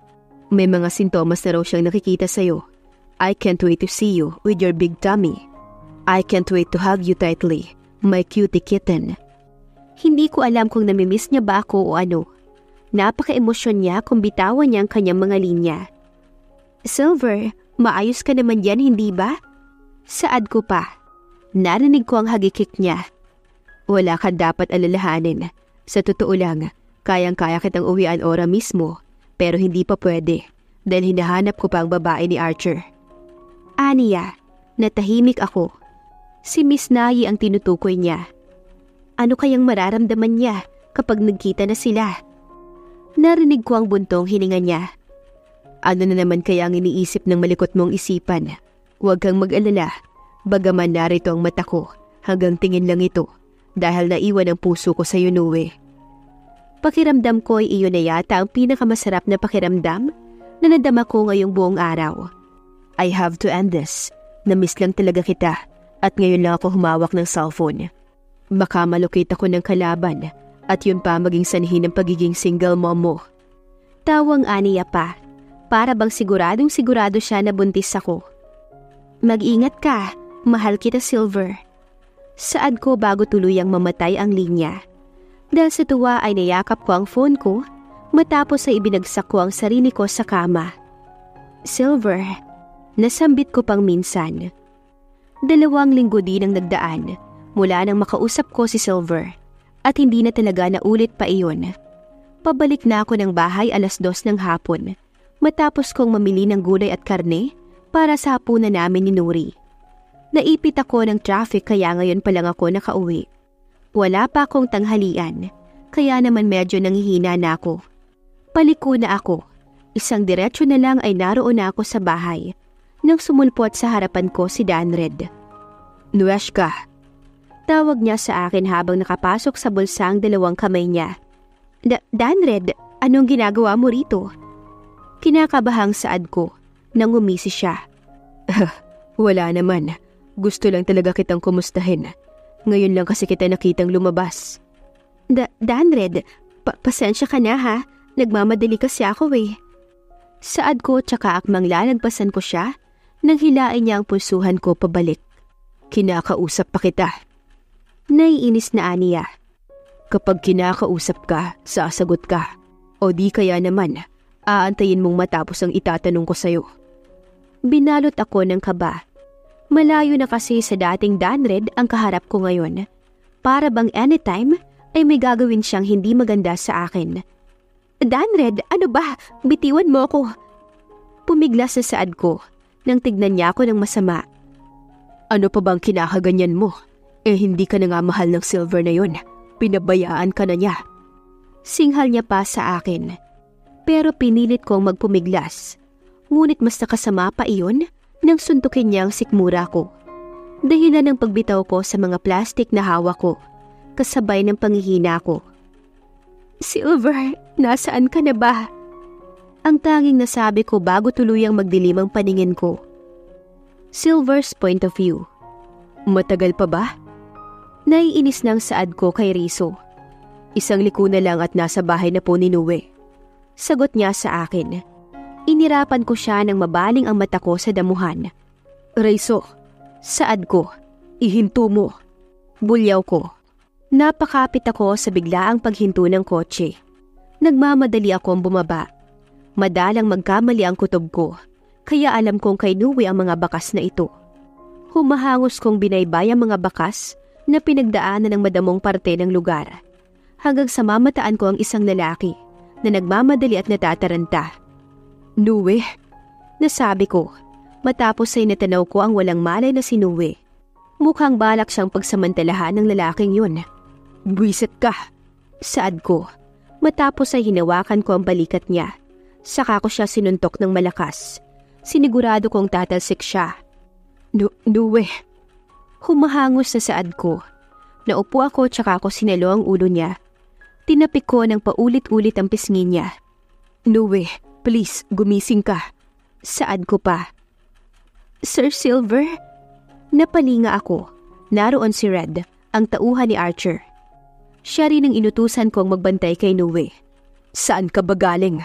May mga sintomas na raw siyang nakikita sa'yo. I can't wait to see you with your big tummy. I can't wait to hug you tightly, my cutie kitten. Hindi ko alam kung namimiss niya ba ako o ano. Napaka-emosyon niya kung bitawan niya ang kanyang mga linya. Silver, maayos ka naman yan, hindi ba? Saad ko pa. Narinig ko ang hagikik niya. Wala ka dapat alalahanin. Sa totoo lang, kayang-kaya kitang uwian ora mismo, pero hindi pa pwede dahil hinahanap ko pa ang babae ni Archer. Aniya, natahimik ako. Si Miss Nayi ang tinutukoy niya. Ano kayang mararamdaman niya kapag nagkita na sila? Narinig ko ang buntong hininga niya. Ano na naman kaya ang iniisip ng malikot mong isipan? Huwag kang mag-alala. Bagaman narito ang mata ko, hanggang tingin lang ito dahil naiwan ang puso ko sa iyo, Nue. Pakiramdam ko ay iyon na yata ang pinakamasarap na pakiramdam na nadama ko ngayong buong araw. I have to end this. Namiss lang talaga kita at ngayon lang ako humawak ng cellphone. Baka malukit ako ng kalaban at yun pa maging sanhi ng pagiging single mom mo. Tawang aniya pa. Para bang siguradong sigurado siya na buntis ako. Mag-ingat ka, mahal kita, Silver. Saad ko bago tuluyang mamatay ang linya. Dahil sa tuwa ay nayakap ko ang phone ko matapos ay ibinagsak ko ang sarili ko sa kama. Silver, nasambit ko pang minsan. 2 linggo din ang nagdaan mula nang makausap ko si Silver at hindi na talaga naulit pa iyon. Pabalik na ako ng bahay 2:00 ng hapon matapos kong mamili ng gulay at karne para sa hapunan namin ni Nuri. Naipit ako ng traffic kaya ngayon pa lang ako nakauwi. Wala pa akong tanghalian kaya naman medyo nanghihina na ako. Paliko na ako. Isang diretsyo na lang ay naroon na ako sa bahay nang sumulpot sa harapan ko si Danred. Nueshka. Tawag niya sa akin habang nakapasok sa bulsa ang 2 kamay niya. Danred, anong ginagawa mo rito? Kinakabahang saad ko nang umisi siya. Wala naman. Gusto lang talaga kitang kumustahin. Ngayon lang kasi kita nakitang lumabas. Danred, pasensya ka na ha. Nagmamadali kasi ako eh. Saad ko tsaka akmang lalagpasan ko siya nang hilain niya ang pulsuhan ko pabalik. Kinakausap pa kita. Naiinis na aniya. Kapag kinakausap ka, sasagot ka. O di kaya naman, aantayin mong matapos ang itatanong ko sa'yo. Binalot ako ng kaba. Malayo na kasi sa dating Danred ang kaharap ko ngayon. Para bang anytime ay may gagawin siyang hindi maganda sa akin. Danred, ano ba? Bitiwan mo ako. Pumiglas sa saad ko nang tignan niya ako ng masama. Ano pa bang kinakaganyan mo? Hindi ka na nga mahal ng Silver na yon. Pinabayaan ka na niya. Singhal niya pa sa akin. Pero pinilit kong magpumiglas. Ngunit mas nakasama pa iyon nang suntukin niya ang sikmura ko. Dahilan ng pagbitaw ko sa mga plastik na hawak ko, kasabay ng panghihina ko. Silver, nasaan ka na ba? Ang tanging nasabi ko bago tuluyang magdilim ang paningin ko. Silver's point of view. Matagal pa ba? Naiinis ng saad ko kay Rizzo. 1 liko na lang at nasa bahay na po ni Nue. Sagot niya sa akin. Inirapan ko siya nang mabaling ang mata ko sa damuhan. Rizzo, saad ko. Ihinto mo. Bulyaw ko. Napakapit ako sa biglaang paghinto ng kotse. Nagmamadali akong bumaba. Madalang magkamali ang kutob ko, kaya alam kong kay Nui ang mga bakas na ito. Humahangos kong binaybay ang mga bakas na pinagdaanan ng madamong parte ng lugar. Hanggang sa mamataan ko ang isang lalaki na nagmamadali at natataranta. Nui? Nasabi ko, matapos ay natanaw ko ang walang malay na si Nui. Mukhang balak siyang pagsamantalahan ng lalaking yun. Buwisit ka, saad ko. Matapos ay hinawakan ko ang balikat niya. Saka ko siya sinuntok ng malakas. Sinigurado kong tatalsik siya. Nue. Humahangos sa saad ko. Naupo ako tsaka ako sinalo ang ulo niya. Tinapik ko ng paulit-ulit ang pisngi niya. Nue, please, gumising ka. Saad ko pa. Sir Silver? Napalinga ako. Naroon si Red, ang tauhan ni Archer. Siya rin ang inutusan kong magbantay kay Nue. Saan ka ba galing?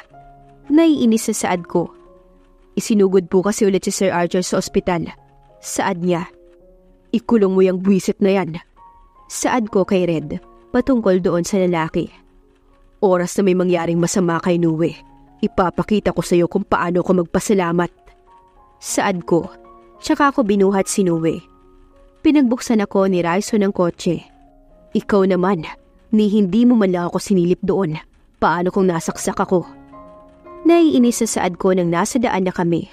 Naiinis sa saad ko. Isinugod po kasi ulit si Sir Archer sa ospital. Saad niya. Ikulong mo yung buwisit na yan. Saad ko kay Red, patungkol doon sa lalaki. Oras na may mangyaring masama kay Nue, ipapakita ko sa iyo kung paano ko magpasalamat. Saad ko, tsaka ako binuhat si Nue. Pinagbuksan ako ni Rizzo ng kotse. Ikaw naman, ni hindi mo man lang ako sinilip doon. Paano kung nasaksak ako? Naiinis sa saad ko nang nasa daan na kami.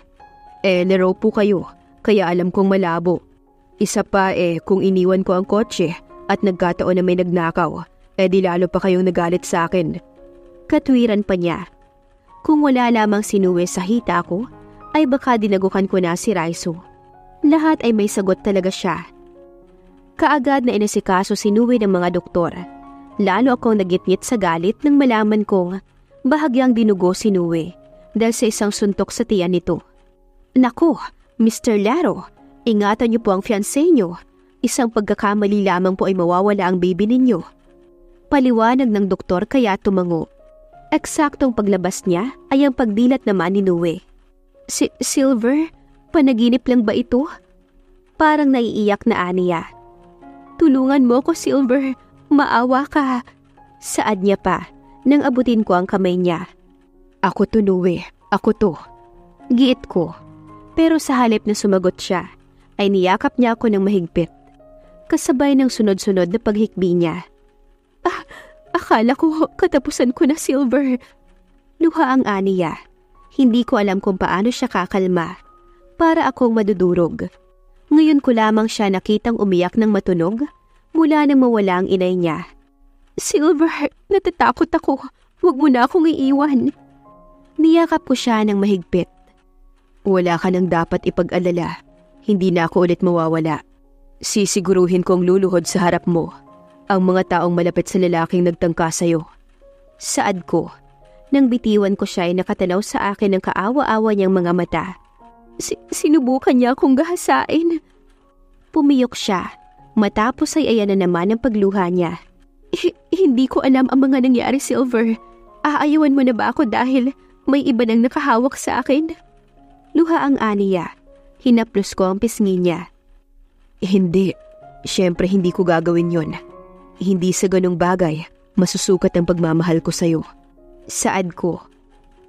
Laro po kayo, kaya alam kong malabo. Isa pa kung iniwan ko ang kotse at nagkataon na may nagnakaw, di lalo pa kayong nagalit sa akin. Katwiran pa niya. Kung wala lamang si Nue sa hita ko, ay baka dinagukan ko na si Rizzo. Lahat ay may sagot talaga siya. Kaagad na inasikaso si Nue ng mga doktor. Lalo akong nagitngit sa galit nang malaman kong bahagyang dinugo si Nue dahil sa isang suntok sa tiyan nito. Naku, Mr. Laro, ingatan niyo po ang fiancé niyo. Isang pagkakamali lamang po ay mawawala ang baby ninyo. Paliwanag ng doktor kaya tumango. Eksaktong paglabas niya ay ang pagdilat naman ni Nue. Silver, panaginip lang ba ito? Parang naiiyak na aniya. Tulungan mo ko, Silver. Maawa ka. Saad niya pa nang abutin ko ang kamay niya. Ako to, Nue. Ako to. Giit ko. Pero sa halip na sumagot siya, ay niyakap niya ako ng mahigpit. Kasabay ng sunod-sunod na paghikbi niya. Akala ko katapusan ko na, Silver. Luha ang aniya. Hindi ko alam kung paano siya kakalma. Para akong madudurog. Ngayon ko lamang siya nakitang umiyak ng matunog mula nang mawala ang inay niya. Silver, natatakot ako. Huwag mo na akong iiwan. Niyakap ko siya ng mahigpit. Wala ka nang dapat ipag-alala. Hindi na ako ulit mawawala. Sisiguruhin kong luluhod sa harap mo ang mga taong malapit sa lalaking nagtangka sa'yo. Saad ko. Nang bitiwan ko siya ay nakatanaw sa akin ng kaawa-awa niyang mga mata. Sinubukan niya akong gahasain. Pumiyok siya. Matapos ay ayan na naman ang pagluha niya. Hindi ko alam ang mga nangyari, Silver. Aayawan mo na ba ako dahil may iba nang nakahawak sa akin? Luha ang aniya. Hinaplos ko ang pisngi niya. Hindi. Siyempre hindi ko gagawin yon. Hindi sa ganung bagay masusukat ang pagmamahal ko sa'yo. Saad ko.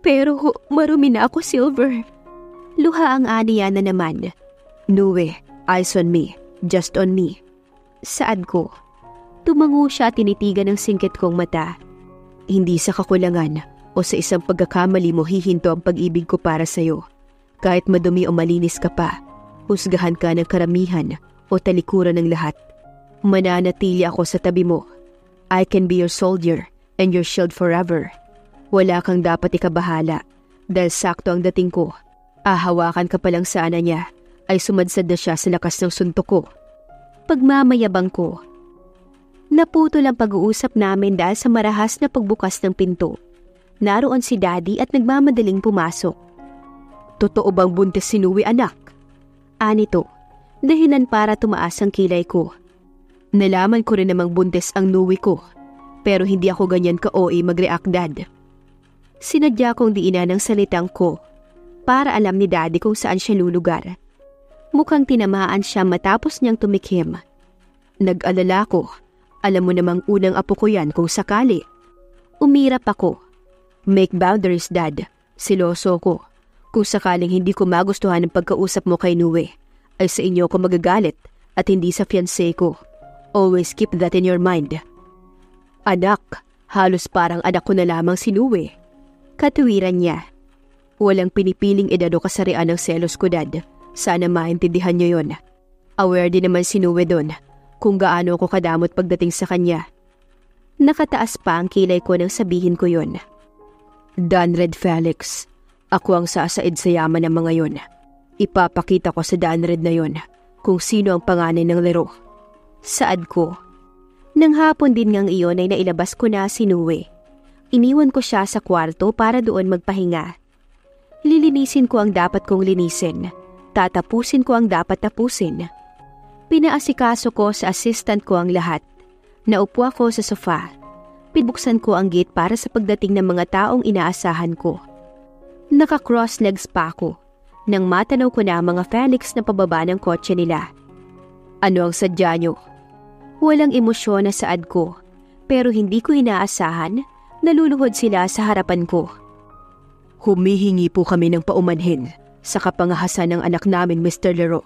Pero marumi na ako, Silver. Luha ang aniya na naman. Nue, eyes on me. Just on me. Saad ko. Tumango siya tinitigan ng singkit kong mata. Hindi sa kakulangan o sa isang pagkakamali mo hihinto ang pag-ibig ko para sa'yo. Kahit madumi o malinis ka pa, husgahan ka ng karamihan o talikuran ng lahat. Mananatili ako sa tabi mo. I can be your soldier and your shield forever. Wala kang dapat ikabahala dahil sakto ang dating ko. Hawakan ka palang sana niya ay sumadsad na siya sa lakas ng suntok ko. Pagmamayabang ko. Naputol ang pag-uusap namin dahil sa marahas na pagbukas ng pinto. Naroon si Daddy at nagmamadaling pumasok. Totoo bang buntis si Nui, anak? Anito, dahilan para tumaas ang kilay ko. Nalaman ko rin namang buntis ang Nui ko, pero hindi ako ganyan ka-OA mag-react, Dad. Sinadya kong diinan ang salitang ko para alam ni Daddy kung saan siya lulugar. Mukhang tinamaan siya matapos niyang tumikhim. Nag-alala ko. Alam mo namang unang apo ko yan kung sakali. Umirap ako. Make boundaries, Dad. Siloso ko. Kung sakaling hindi ko magustuhan ang pagkausap mo kay Nue, ay sa inyo ko magagalit at hindi sa fiancé ko. Always keep that in your mind. Anak, halos parang anak ko na lamang si Nue. Katuwiran niya. Walang pinipiling edad o kasarian ng selos ko, Dad. Sana maintindihan niyo yon. Aware din naman si Nue doon kung gaano ako kadamot pagdating sa kanya. Nakataas pa ang kilay ko nang sabihin ko yon. Danred Felix, ako ang sasaid sa yaman ng mga yon. Ipapakita ko sa Danred na yon kung sino ang panganay ng laro. Saad ko. Nang hapon din ngang iyon ay nailabas ko na si Nue. Iniwan ko siya sa kwarto para doon magpahinga. Lilinisin ko ang dapat kong linisin. Tatapusin ko ang dapat tapusin. Pinaasikaso ko sa assistant ko ang lahat. Naupo ako sa sofa. Pinbuksan ko ang gate para sa pagdating ng mga taong inaasahan ko. Naka-cross legs pa ako nang matanaw ko na ang mga Felix na pababa ng kotse nila. Ano ang sadya nyo? Walang emosyon na saad ko, pero hindi ko inaasahan, naluluhod sila sa harapan ko. Humihingi po kami ng paumanhin sa kapangahasan ng anak namin, Mr. Leroux.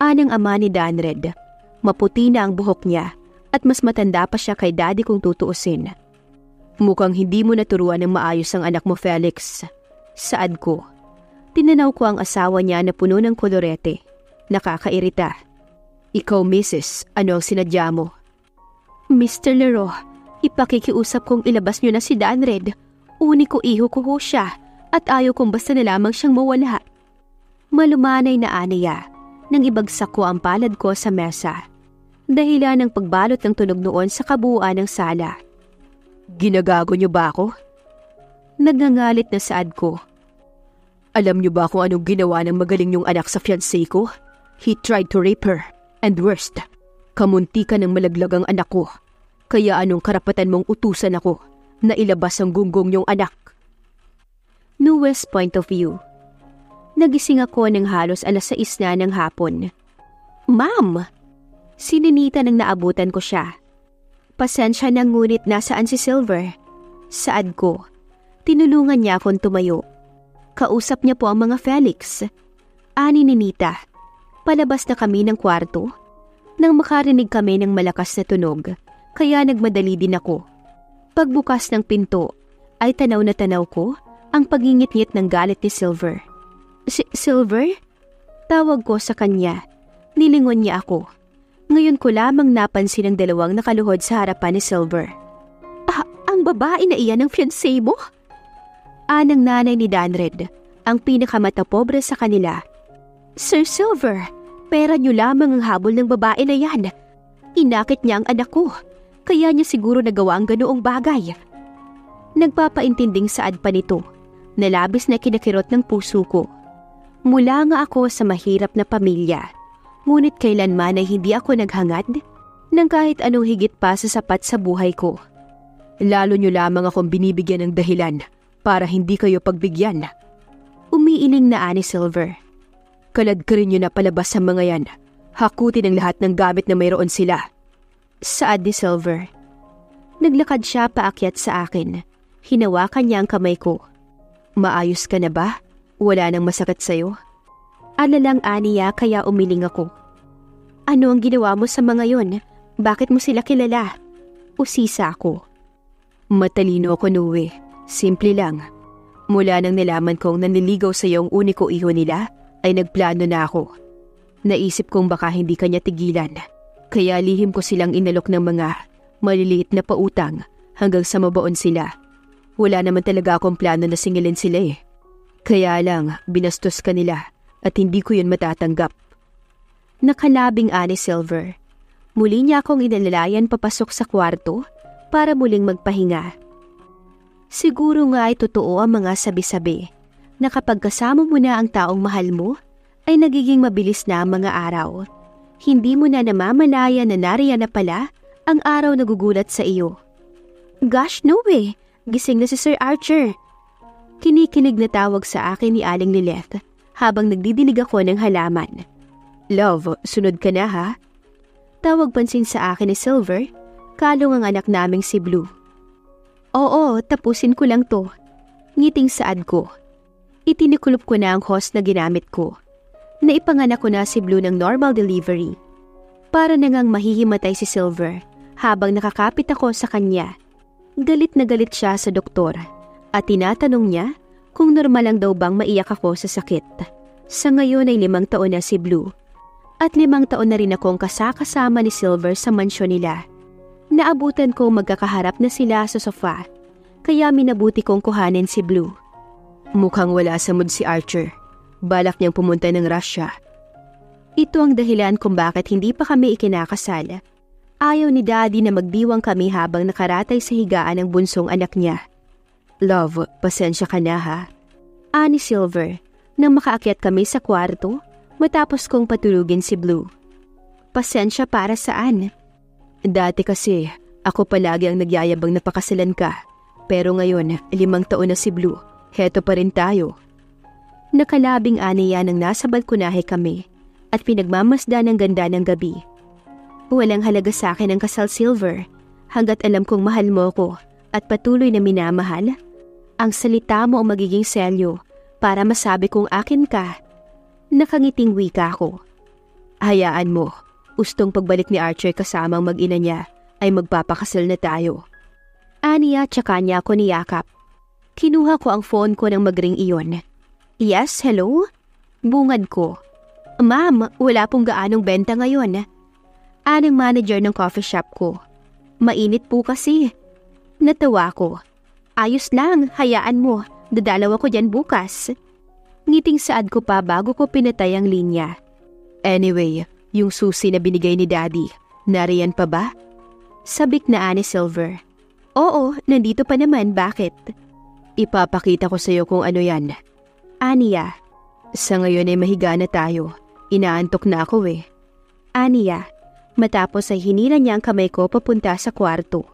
Anang ama ni Danred, maputi na ang buhok niya at mas matanda pa siya kay Daddy kung tutuusin. Mukhang hindi mo naturuan ng maayos ang anak mo, Felix. Saad ko. Tinanaw ko ang asawa niya na puno ng kolorete. Nakakairita. Ikaw, Mrs., ano ang sinadya mo? Mr. Leroux, ipakikiusap kong ilabas niyo na si Danred. Uniko iho ko ho siya at ayaw kong basta na lamang siyang mawala. Malumanay na aniya nang ibagsak ko ang palad ko sa mesa. Dahilan ng pagbalot ng tunog noon sa kabuuan ng sala. Ginagago niyo ba ako? Nagngangalit na saad ko. Alam niyo ba kung anong ginawa ng magaling niyong anak sa fiancé ko? He tried to rape her. And worst, kamunti ka ng malaglag ang anak ko. Kaya anong karapatan mong utusan ako na ilabas ang gunggong niyong anak? Newest point of view. Nagising ako ng halos 6:00 na ng hapon. Ma'am! Sininita nang naabutan ko siya. Pasensya na ngunit nasaan si Silver? Saad ko. Tinulungan niya akong tumayo. Kausap niya po ang mga Felix. Ani ni Nita. Palabas na kami ng kwarto nang makarinig kami ng malakas na tunog, kaya nagmadali din ako. Pagbukas ng pinto ay tanaw na tanaw ko ang pagingit-ngit ng galit ni Silver. Silver? Tawag ko sa kanya. Nilingon niya ako. Ngayon ko lamang napansin ang dalawang nakaluhod sa harapan ni Silver. Ang babae na iyan ang fiancé mo? Anang nanay ni Danred, ang pinakamatapobre sa kanila. Sir Silver, pera niyo lamang ang habol ng babae na yan. Inakit niya ang anak ko, kaya niya siguro nagawa ang ganoong bagay. Nagpapaintinding saad pa nito, na labis na kinakirot ng puso ko. Mula nga ako sa mahirap na pamilya, ngunit kailanman ay hindi ako naghangad ng kahit anong higit pa sa sapat sa buhay ko. Lalo niyo lamang akong binibigyan ng dahilan para hindi kayo pagbigyan. Umiiling na ani Silver. Kaladkarin niyo na palabas sa mga yan. Hakutin ang lahat ng gamit na mayroon sila. Saad ni Silver. Naglakad siya paakyat sa akin. Hinawakan niya ang kamay ko. Maayos ka na ba? Wala nang masakit sa'yo? Alalang aniya kaya umiling ako. Ano ang ginawa mo sa mga yon? Bakit mo sila kilala? Usisa ako. Matalino ako, Noe. Simple lang. Mula nang nalaman kong nanliligaw sa iyong uniko iho nila, ay nagplano na ako. Naisip kong baka hindi kanya tigilan. Kaya lihim ko silang inalok ng mga maliliit na pautang hanggang sa mabaon sila. Wala naman talaga akong plano na singilin sila eh. Kaya lang, binastos ka nila at hindi ko yun matatanggap. Nakalabing ani Silver. Muli niya akong inalalayan papasok sa kwarto para muling magpahinga. Siguro nga ay totoo ang mga sabi-sabi na kapag kasama mo na ang taong mahal mo, ay nagiging mabilis na ang mga araw. Hindi mo na namamalaya na nariyan na pala ang araw na gugulat sa iyo. Gosh, no way! Gising na si Sir Archer. Kinikinig na tawag sa akin ni Aling Lilith habang nagdidinig ako ng halaman. Love, sunod ka na ha? Tawag pansin sa akin ni Silver, kalong ang anak naming si Blue. Oo, tapusin ko lang to. Ngiting saad ko. Itinikulop ko na ang hose na ginamit ko. Naipanganak ko na si Blue ng normal delivery. Para na ngang mahihimatay si Silver habang nakakapit ako sa kanya. Galit na galit siya sa doktor at tinatanong niya kung normal lang daw bang maiyak ako sa sakit. Sa ngayon ay 5 taon na si Blue at 5 taon na rin akong kasakasama ni Silver sa mansyon nila. Naabutan kong magkakaharap na sila sa sofa kaya minabuti kong kuhanin si Blue. Mukhang wala sa mood si Archer. Balak niyang pumunta ng Russia. Ito ang dahilan kung bakit hindi pa kami ikinakasal. Ayaw ni Daddy na magdiwang kami habang nakaratay sa higaan ng bunsong anak niya. Love, pasensya ka na ha? Ani Silver, nang makaakyat kami sa kwarto matapos kong patulugin si Blue. Pasensya para saan? Dati kasi, ako palagi ang nagyayabang na pakasalan ka. Pero ngayon, 5 taon na si Blue. Heto pa rin tayo. Nakalabing aniya nang nasa balkonahe kami at pinagmamasdan ng ganda ng gabi. Walang halaga sa akin ang kasal, Silver, hanggat alam kong mahal mo ko at patuloy na minamahal. Ang salita mo ang magiging selyo para masabi kong akin ka. Nakangiting wika ko. Hayaan mo, ustong pagbalik ni Archer kasamang mag-ina niya ay magpapakasal na tayo. Aniya tsaka niya ako niyakap. Kinuha ko ang phone ko nang magring iyon. Yes, hello? Bungad ko. Ma'am, wala pong gaanong benta ngayon. Anong manager ng coffee shop ko. Mainit po kasi. Natawa ko. Ayos lang, hayaan mo. Dadalaw ako dyan bukas. Ngiting saad ko pa bago ko pinatay ang linya. Anyway, yung susi na binigay ni Daddy, nariyan pa ba? Sabik na ani Silver. Oo, nandito pa naman, bakit? Ipapakita ko sa'yo kung ano yan. Aniya. Sa ngayon ay mahiga na tayo. Inaantok na ako eh. Aniya. Matapos ay hinila niya ang kamay ko papunta sa kwarto.